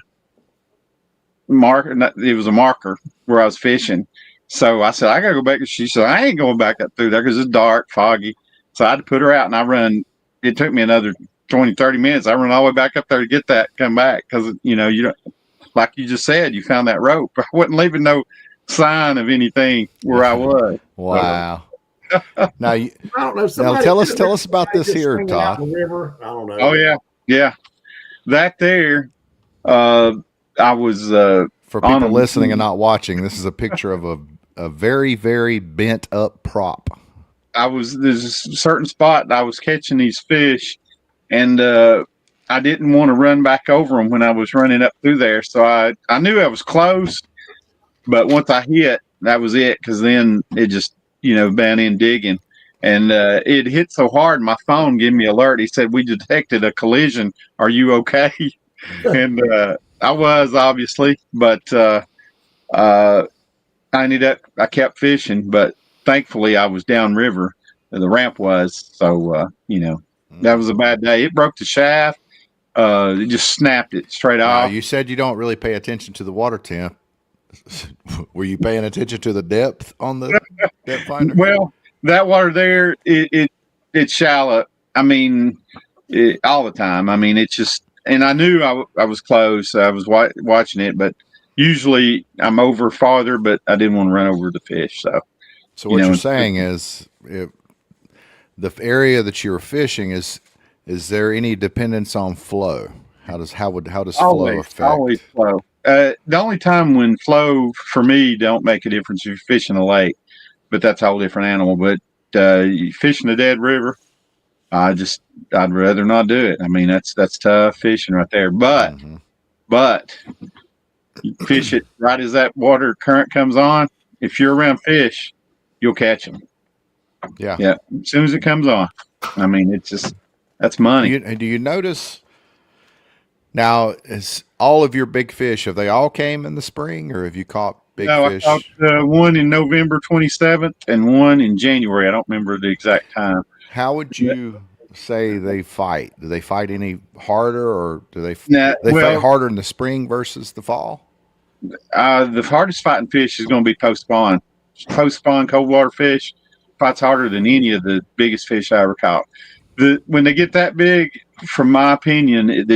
marker. It was a marker where I was fishing. So I said, I gotta go back. And she said, I ain't going back up through there because it's dark, foggy. So I had to put her out, and I run. It took me another 20, 30 minutes. I run all the way back up there to get that, come back. Because, you don't, like you just said, you found that rope. I wasn't leaving no sign of anything where I was. Wow. Now, I don't know. now tell us about this here, Todd. River. I don't know. Oh yeah. That there, I was For people listening and not watching, this is a picture of a very, very bent up prop. there's a certain spot I was catching these fish, and I didn't want to run back over them when I was running up through there. So I knew I was close, but once I hit, that was it. Because then it just been in digging, and it hit so hard. My phone gave me an alert. He said, "We detected a collision. Are you okay?" And I was, obviously, but I kept fishing, but thankfully I was downriver. The ramp was, so that was a bad day. It broke the shaft. It just snapped it straight off. You said you don't really pay attention to the water temp. Were you paying attention to the depth on the depth finder? Well, that water there, it's shallow. I mean, all the time. I mean, it's just, and I knew I was close. So I was watching it, but usually I'm over farther, but I didn't want to run over the fish. So what you're saying is, the area that you were fishing is there any dependence on flow? How does flow affect? Always flow. The only time when flow for me don't make a difference if you're fishing a lake, but that's a whole different animal. But you fishing a dead river, I'd rather not do it. I mean, that's tough fishing right there. But you fish it right as that water current comes on. If you're around fish, you'll catch them. Yeah. As soon as it comes on, I mean, it's just, that's money. Do you notice now? Is all of your big fish, have they all came in the spring, or have you caught big fish? I caught one in November 27th and one in January. I don't remember the exact time. How would you say they fight? Do they fight any harder, or do they fight harder in the spring versus the fall? The hardest fighting fish is going to be post-spawn. Post-spawn cold water fish fights harder than any of the biggest fish I ever caught. When they get that big, from my opinion,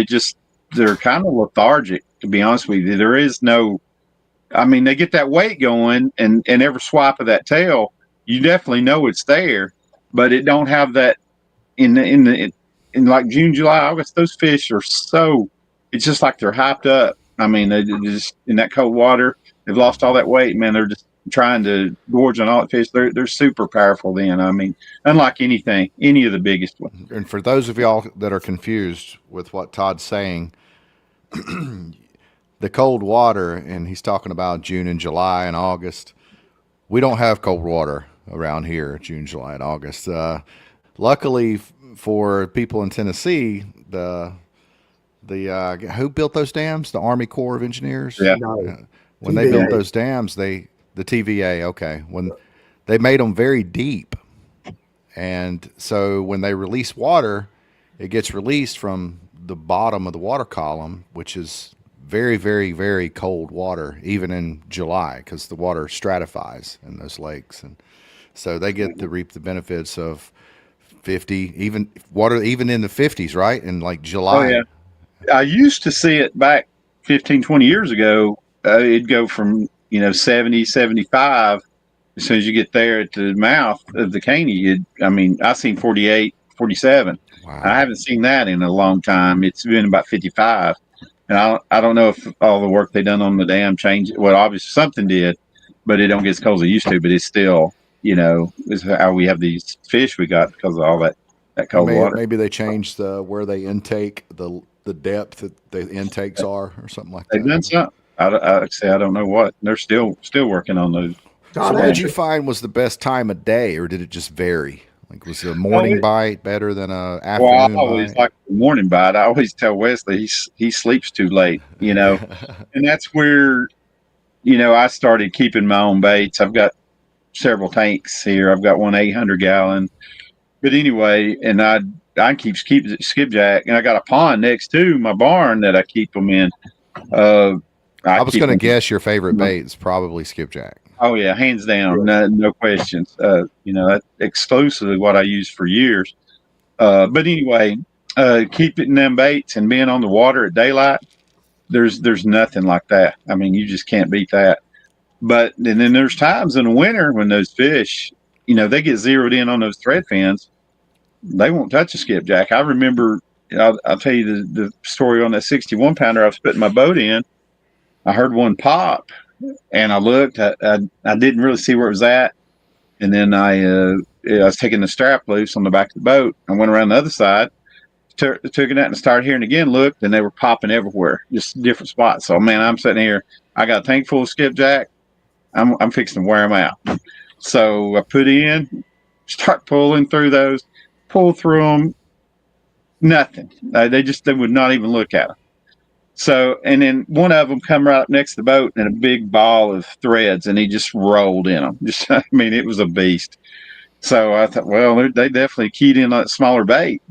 they're kind of lethargic, to be honest with you. There is no, I mean, they get that weight going, and every swipe of that tail, you definitely know it's there, but it don't have that in like June, July, August. Those fish are it's just like they're hyped up. I mean, they just, in that cold water, they've lost all that weight, man. They're just trying to gorge on all that fish. They're super powerful then. I mean, unlike any of the biggest ones. And for those of y'all that are confused with what Todd's saying, the cold water, and he's talking about June and July and August. We don't have cold water around here, June, July, and August. Luckily for people in Tennessee, who built those dams? The Army Corps of Engineers. Yeah. When they built those dams, the TVA. Okay, when they made them very deep, and so when they release water, it gets released from the bottom of the water column, which is very, very, very cold water, even in July, because the water stratifies in those lakes, and so they get to reap the benefits of 50, even water, even in the 50s, right? In like July. Oh, yeah. I used to see it back 15, 20 years ago. It'd go from 70, 75. As soon as you get there at the mouth of the Caney, I've seen 48, 47. Wow. I haven't seen that in a long time. It's been about 55. And I don't know if all the work they done on the dam changed it. Well, obviously something did, but it don't get as cold as it used to. But it's still, is how we have these fish we got because of all that cold water. Maybe they changed where they intake, the depth that the intakes are, or something like that. They've done something. I don't know what. They're still working on those. So what did you find was the best time of day, or did it just vary? Like, was the Oh, morning bite better than a well, I afternoon always bite? like the morning bite. I always tell Wesley he sleeps too late, and that's where I started keeping my own baits. I've got several tanks here. I've got one 800-gallon. But anyway, and I keep skipjack, and I got a pond next to my barn that I keep them in. I I was keep going to them. guess your favorite bait is probably skipjack. Oh yeah, hands down, no questions. That's exclusively what I used for years. But anyway, keeping them baits and being on the water at daylight, there's nothing like that. I mean, you just can't beat that. But and then there's times in the winter when those fish, they get zeroed in on those thread fins. They won't touch a skipjack. I remember, I'll tell you the story on that 61 pounder I was putting my boat in. I heard one pop, and I looked. I didn't really see where it was at, and then I was taking the strap loose on the back of the boat. I went around the other side, took it out, and started hearing again. Looked, and they were popping everywhere, just different spots. So man, I'm sitting here. I got a tank full of skipjack. I'm fixing to wear them out. So I put in, start pulling through those, pull through them. Nothing. They would not even look at them. So, and then one of them come right up next to the boat in a big ball of threads, and he just rolled in them. I mean, it was a beast. So I thought, well, they definitely keyed in on that smaller bait.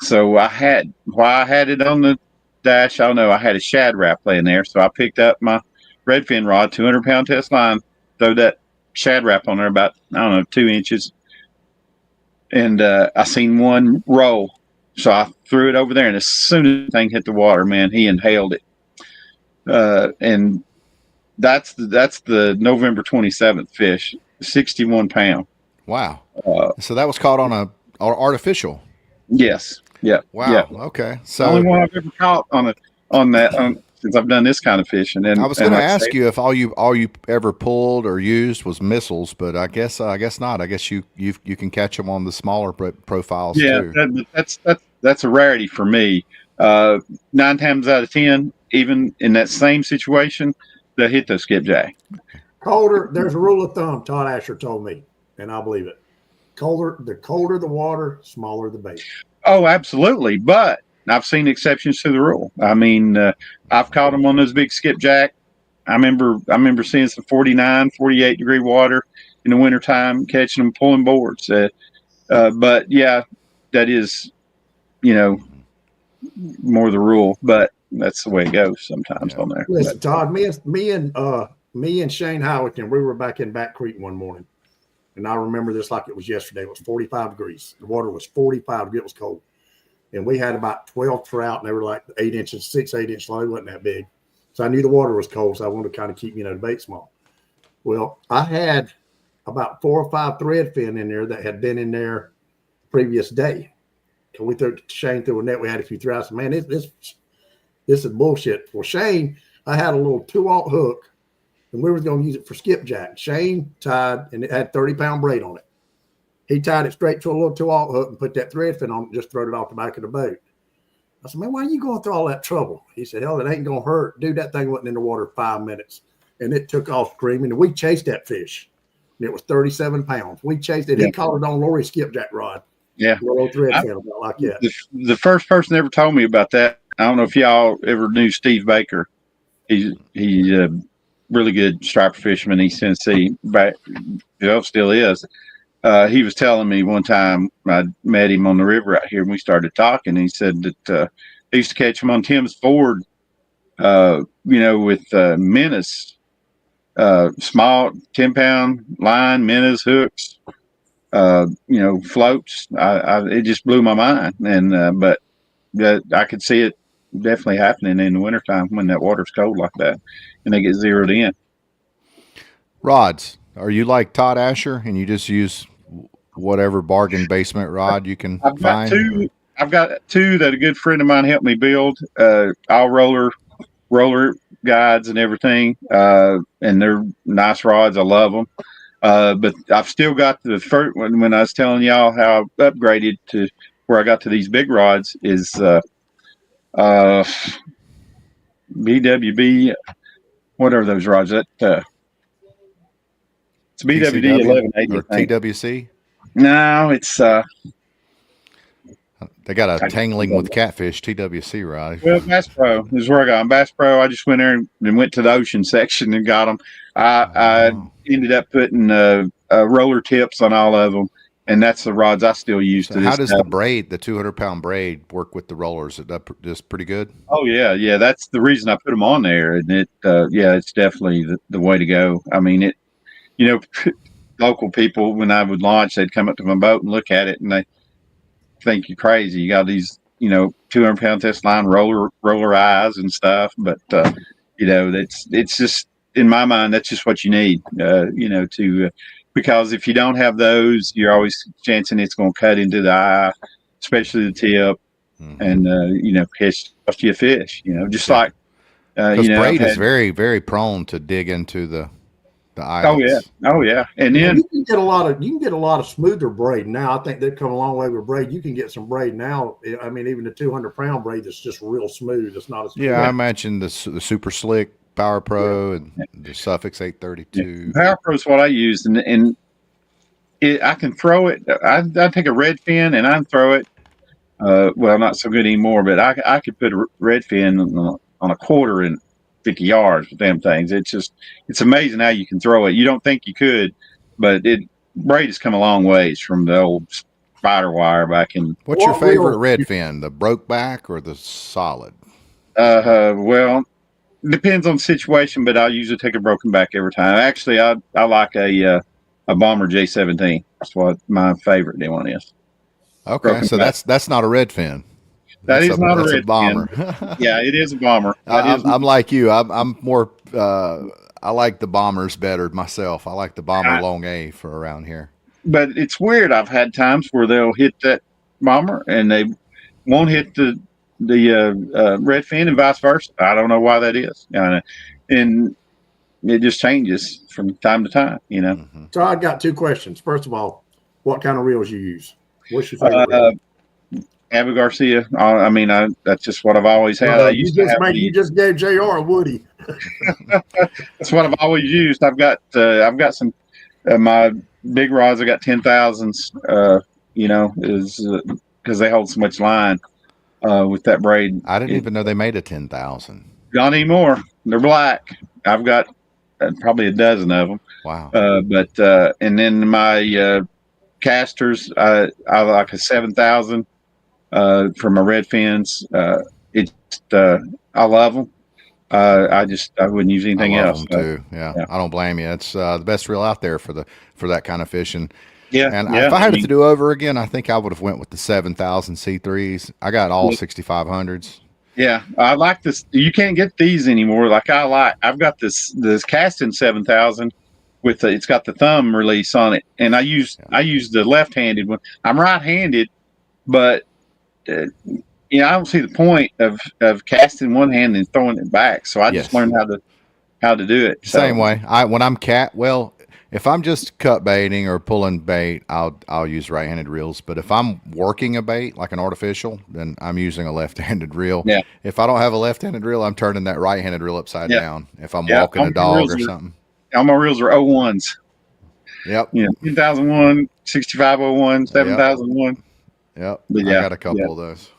So while I had it on the dash, I don't know, I had a shad wrap laying there. So I picked up my redfin rod, 200-pound test line, throw that shad wrap on there about, I don't know, 2 inches. And I seen one roll. So I threw it over there, and as soon as the thing hit the water, man, he inhaled it. And that's the November 27th fish, 61 pound. Wow. So that was caught on a artificial. Yes. Yeah. Wow. Yeah. Okay. The only So one I've ever caught since I've done this kind of fishing. And I was going to like ask you if all you ever pulled or used was missiles, but I guess not. I guess you can catch them on the smaller profiles yeah, too. that's a rarity for me. 9 times out of 10, even in that same situation, they'll hit those skipjack. Colder, there's a rule of thumb, Todd Asher told me, and I believe it. The colder the water, smaller the bait. Oh, absolutely. But I've seen exceptions to the rule. I mean, I've caught them on those big skipjack. I remember seeing some 49, 48 degree water in the wintertime, catching them pulling boards. But yeah, that is, more the rule, but that's the way it goes sometimes on there. Listen, Todd, me and Shane Howington, we were back in Back Creek one morning, and I remember this like it was yesterday. It was 45 degrees. The water was 45 degrees. It was cold, and we had about 12 trout, and they were like 8 inches, 6-8 inch long. They wasn't that big, so I knew the water was cold, so I wanted to kind of keep the bait small. Well, I had about 4 or 5 thread fin in there that had been in there previous day. And we threw Shane through a net. We had a few throws. Man, this is bullshit. For Shane, I had a little 2/0 hook, and we were going to use it for skipjack. Shane tied, and it had 30-pound braid on it. He tied it straight to a little 2/0 hook and put that thread fin on it and just threw it off the back of the boat. I said, man, why are you going through all that trouble? He said, hell, it ain't going to hurt. Dude, that thing wasn't in the water 5 minutes, and it took off screaming, and we chased that fish. And it was 37 pounds. We chased it. Yeah. He caught it on Lori's skipjack rod. Yeah. Little thread fin like that. The first person ever told me about that, I don't know if y'all ever knew Steve Baker. He's a really good striper fisherman in East Tennessee. Still is. He was telling me one time I met him on the river out here, and we started talking. And he said that he used to catch him on Tim's Ford, with minnows, small 10-pound line, minnows, hooks, floats. It just blew my mind. And but I could see it definitely happening in the wintertime when that water's cold like that, and they get zeroed in. Rods, are you like Todd Asher and you just use whatever bargain basement rod you can find? I've got two that a good friend of mine helped me build. All roller guides and everything, and they're nice rods. I love them. But I've still got the first one. When I was telling y'all how I upgraded to where I got to these big rods is BWB. What are those rods? That it's BWD 1180 or TWC. No, it's They got a tangling with catfish TWC rod. well, Bass Pro is where I got them. Bass Pro. I just went there and went to the ocean section and got them. I Oh. ended up putting roller tips on all of them, and that's the rods I still use So to how this does day. the braid, the 200-pound braid, work with the rollers? Is that just pretty good? Oh yeah. That's the reason I put them on there, and it's definitely the way to go. I mean, you know, local people when I would launch, they'd come up to my boat and look at it, and they think you're crazy. You got these, 200-pound test line roller eyes and stuff, but it's just in my mind that's just what you need. To because if you don't have those, you're always chancing it's going to cut into the eye, especially the tip, and catch you a fish. Just Yeah. like Because I've braid is had. very, very prone to dig into the Oh yeah, eyelets. oh yeah, and Now, then you can get a lot of smoother braid now. I think they've come a long way with braid. You can get some braid now. I mean, even the 200-pound braid that's just real smooth. It's not as Yeah, I mentioned the Super Slick Power Pro and the Suffix 832. Power Pro is what I used, and I can throw it. I take a red fin and I can throw it. Well, not so good anymore, but I could put a red fin on a quarter in 50 yards with them things. It's amazing how you can throw it. You don't think you could, but braid has come a long ways from the old spider wire back in. What's your what favorite real. red fin, the broke back or the solid? Well, depends on the situation, but I usually take a broken back every time. Actually, I like a Bomber J17. That's what my favorite new one is. Okay, Broken so back. that's not a red fin. That is not a That's a red fin. bomber. Yeah, it is a bomber. That is, I'm like you. I'm more. I like the bombers better myself. I like the bomber long A for around here. but it's weird. I've had times where they'll hit that bomber and they won't hit the red fin and vice versa. I don't know why that is. And it just changes from time to time. Mm-hmm. So I got two questions. First of all, what kind of reels you use? What's your favorite reel? Abu Garcia. That's just what I've always had. I used to have you just gave JR a Woody. That's what I've always used. I've got some my big rods. I got 10,000s. Is because they hold so much line with that braid. I didn't even know they made a 10,000. Not anymore. They're black. I've got probably a dozen of them. Wow. And then my casters, I like a 7,000 for my red fins. I love them. I wouldn't use anything I love else. them too. Yeah, I don't blame you. It's the best reel out there for that kind of fishing. Yeah, And if I had it to do over again, I think I would have went with the 7,000 C3s. I got all 6,500s. Yeah, I like this. You can't get these anymore. I've got this casting 7,000 with it's got the thumb release on it, and I use the left-handed one. I'm right-handed, but I don't see the point of casting one hand and throwing it back. So I just learned how to do it. Same way. If I'm just cut baiting or pulling bait, I'll use right-handed reels. But if I'm working a bait like an artificial, then I'm using a left-handed reel. Yeah. If I don't have a left-handed reel, I'm turning that right-handed reel upside down. If I'm walking all a my dog reels or are- something. All my reels are 01s. Yep. 10,001, 6501, 7,001. Yep. But I got a couple of those.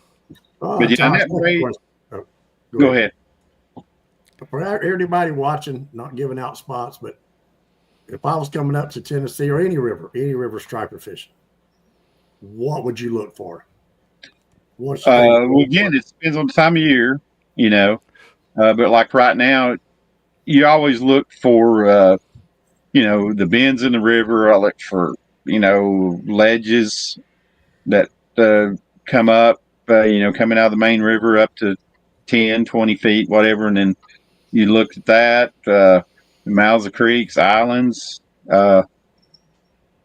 But that braid. Oh, Go ahead. For everybody watching, not giving out spots, but if I was coming up to Tennessee or any river striper fishing, what would you look for? Well, again, it depends on the time of year, but like right now, you always look for, the bends in the river. I look for, ledges that come up, coming out of the main river up to 10, 20 feet, whatever. And then you look at that, the mouths of creeks, islands.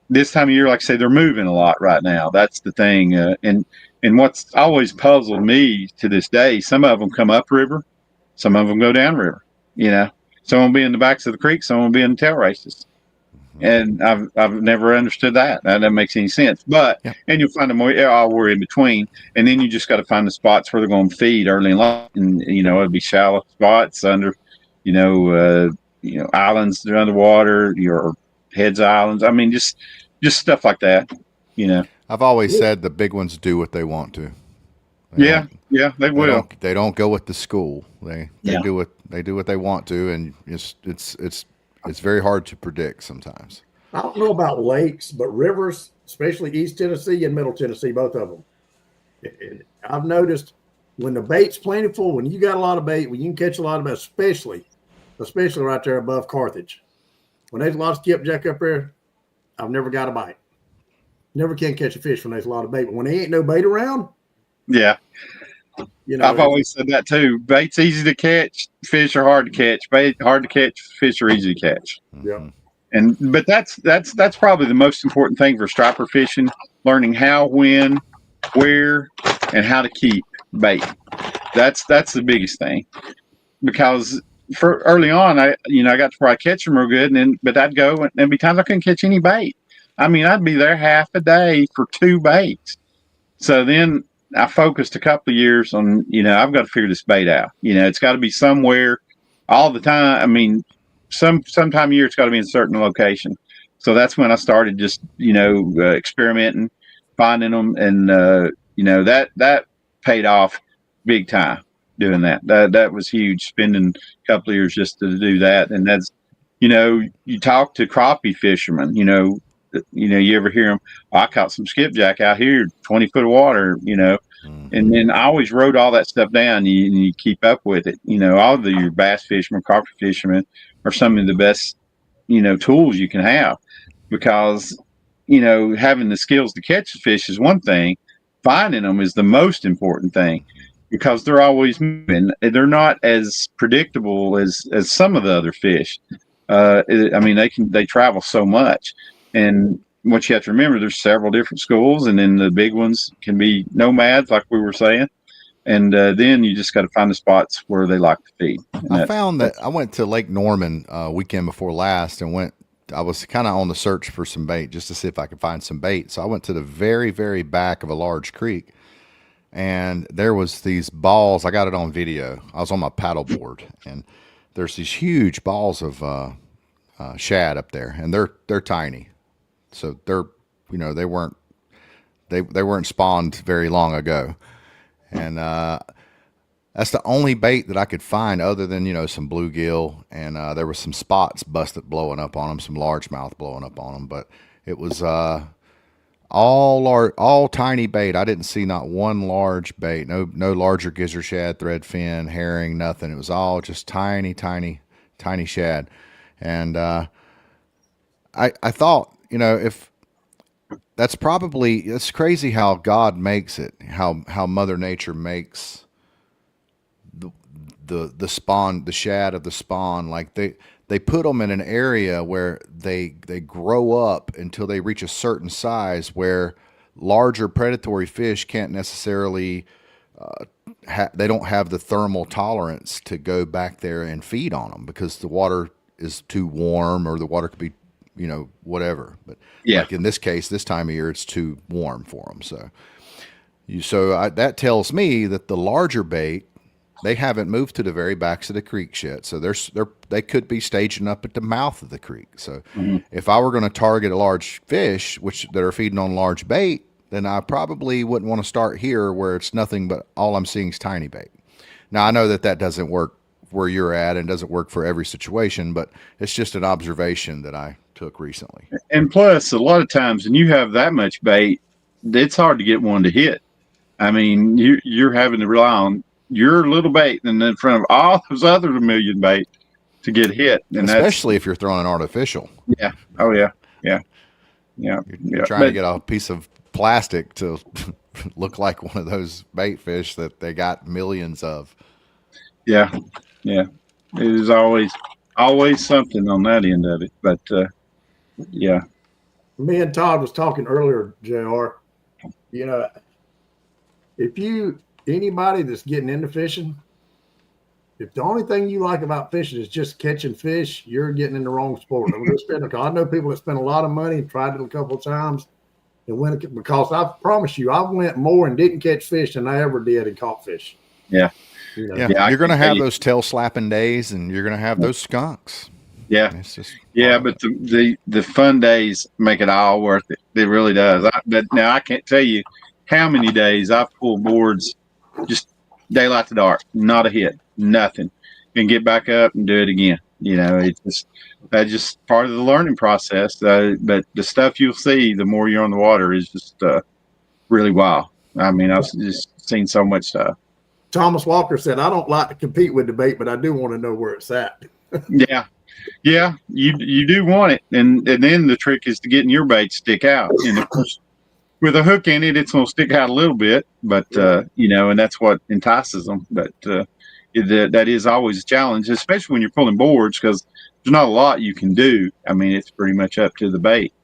This time of year, like I say, they're moving a lot right now. That's the thing. And what's always puzzled me to this day, some of them come upriver, some of them go downriver. Some will be in the backs of the creek, some will be in the tail races. And I've never understood that. That doesn't make any sense. But and you'll find them all were in between, and then you just got to find the spots where they're going to feed early and late. And it'll be shallow spots under, islands that are underwater, your heads islands. I mean, just stuff like that. I've always said the big ones do what they want to. They Yeah, don't- yeah, they will. They don't go with the school. They Yeah. do what they want to, and it's very hard to predict sometimes. I don't know about lakes, but rivers, especially East Tennessee and Middle Tennessee, both of them. And I've noticed when the bait's plentiful, when you got a lot of bait, when you can catch a lot of it, especially right there above Carthage. When there's a lot of skipjack up there, I've never got a bite. Never can catch a fish when there's a lot of bait. But when there ain't no bait around, Yeah. I've always said that too. Bait's easy to catch, fish are hard to catch. Bait hard to catch, fish are easy to catch. Yeah. But that's probably the most important thing for striper fishing: learning how, when, where, and how to keep bait. That's the biggest thing, because for early on, I got to probably catch them real good, but I'd go and there'd be times I couldn't catch any bait. I mean, I'd be there half a day for 2 baits. So then I focused a couple of years on, I've got to figure this bait out. It's got to be somewhere all the time. I mean, sometime a year it's got to be in a certain location. So that's when I started just, experimenting, finding them, and that paid off big time doing that. That was huge, spending a couple of years just to do that. And that's, you talk to crappie fishermen, you ever hear them, I caught some skipjack out here, 20 foot of water, and then I always wrote all that stuff down. You keep up with it. All of your bass fishermen, crappie fishermen are some of the best, tools you can have, because, having the skills to catch the fish is one thing. Finding them is the most important thing, because they're always moving. They're not as predictable as some of the other fish. I mean, they travel so much. And what you have to remember, there's several different schools, and then the big ones can be nomads, like we were saying. And then you just got to find the spots where they like to feed. I found that I went to Lake Norman weekend before last, and I was kind of on the search for some bait just to see if I could find some bait. So I went to the very, very back of a large creek, and there was these balls. I got it on video. I was on my paddle board, and there's these huge balls of shad up there, and they're tiny. So they weren't spawned very long ago, and that's the only bait that I could find other than some bluegill, and there was some spots blowing up on them, some largemouth blowing up on them, but it was all tiny bait. I didn't see not one large bait, no larger gizzard shad, threadfin, herring, nothing. It was all just tiny shad, and I thought, if it's crazy how God makes it, how Mother Nature makes the spawn, the shad of the spawn. Like they put them in an area where they grow up until they reach a certain size where larger predatory fish can't necessarily they don't have the thermal tolerance to go back there and feed on them because the water is too warm, or the water could be whatever. But like in this case, this time of year, it's too warm for them. So that tells me that the larger bait, they haven't moved to the very backs of the creek yet. So they could be staging up at the mouth of the creek. So if I were going to target a large fish, that are feeding on large bait, then I probably wouldn't want to start here where it's nothing but all I'm seeing is tiny bait. Now I know that doesn't work where you're at and doesn't work for every situation, but it's just an observation that I took recently. And plus, a lot of times when you have that much bait, it's hard to get one to hit. I mean, you're having to rely on your little bait and in front of all those other million bait to get hit. And especially if you're throwing an artificial. Yeah. Oh yeah. Yeah. You're trying to get a piece of plastic to look like one of those bait fish that they got millions of. Yeah. Yeah. It is always something on that end of it. But yeah. Me and Todd was talking earlier, JR. Anybody that's getting into fishing, if the only thing you like about fishing is just catching fish, you're getting in the wrong sport. I know people that spend a lot of money and tried it a couple of times and went, because I promise you, I went more and didn't catch fish than I ever did and caught fish. Yeah. You're going to have those tail slapping days, and you're going to have those skunks. Yeah. It's just Yeah, but the fun days make it all worth it. It really does. But now I can't tell you how many days I've pulled boards just daylight to dark, not a hit, nothing, and get back up and do it again. It's just that's just part of the learning process. But the stuff you'll see, the more you're on the water, is just really wild. I mean, I've just seen so much stuff. Thomas Walker said, "I don't like to compete with the bait, but I do want to know where it's at." Yeah. Yeah, you do want it, and then the trick is to getting your bait to stick out. And of course, with a hook in it, it's going to stick out a little bit, but and that's what entices them. But that is always a challenge, especially when you're pulling boards, because there's not a lot you can do. I mean, it's pretty much up to the bait,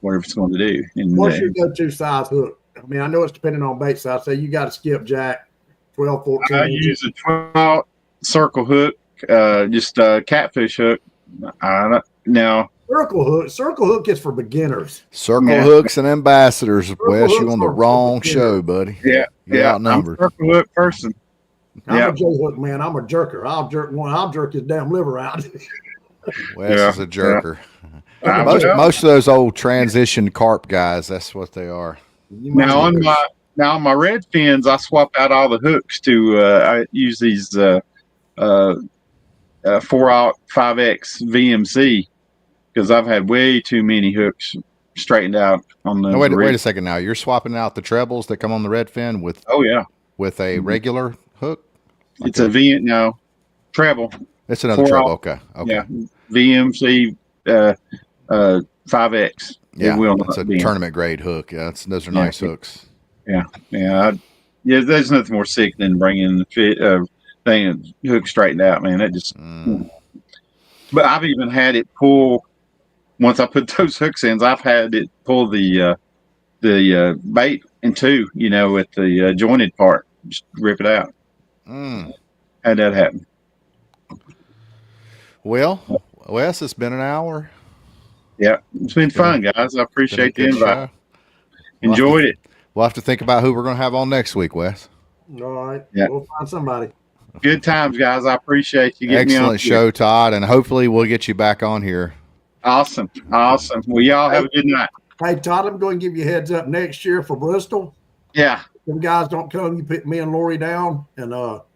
whatever it's going to do. And what's your go-to size hook? I mean, I know it's depending on bait size. Say you got a skipjack, 12, 14. I use a 12 circle hook, just a catfish hook. Now Circle hook is for beginners. Circle hooks and ambassadors. Wes, you on the wrong show, buddy. Yeah, You're outnumbered. I'm a circle hook person. I'm a J hook man. I'm a jerker. I'll jerk his damn liver out. Wes is a jerker. Most of those old transition carp guys, that's what they are. Now on my red fins, I swap out all the hooks to I use these 4-aught 5X VMC because I've had way too many hooks straightened out on the. No, wait a second. Now you're swapping out the trebles that come on the red fin with a regular hook. It's a treble. It's another treble. Okay. Yeah, VMC 5X. Yeah, it's a tournament grade hook. Yeah, those are nice hooks. Yeah. There's nothing more sick than bringing the hook straightened out, man. That just. But I've even had it pull. Once I put those hooks in, I've had it pull the bait in two. With the jointed part, just rip it out. Had that happen. Well, Wes, it's been an hour. Yeah, it's been fun, guys. I appreciate the invite. Enjoyed it. We'll have to think about who we're going to have on next week, Wes. All right. Yeah. We'll find somebody. Good times, guys. I appreciate you getting me on. Excellent show, Todd, and hopefully we'll get you back on here. Awesome. Well, y'all have a good night. Hey, Todd, I'm going to give you a heads up next year for Bristol. Yeah. If guys don't come, you put me and Lori down, and I'll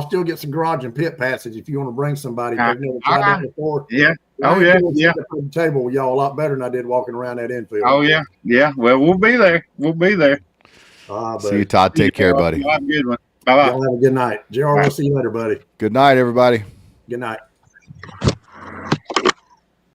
still get some garage and pit passage if you want to bring somebody. They've never tried that before. Yeah. Oh, yeah. At the table with y'all a lot better than I did walking around that infield. Oh, yeah. Yeah. Well, we'll be there. See you, Todd. Take care, buddy. Have a good one. Bye-bye. Y'all have a good night. JR, we'll see you later, buddy. Good night, everybody. Good night.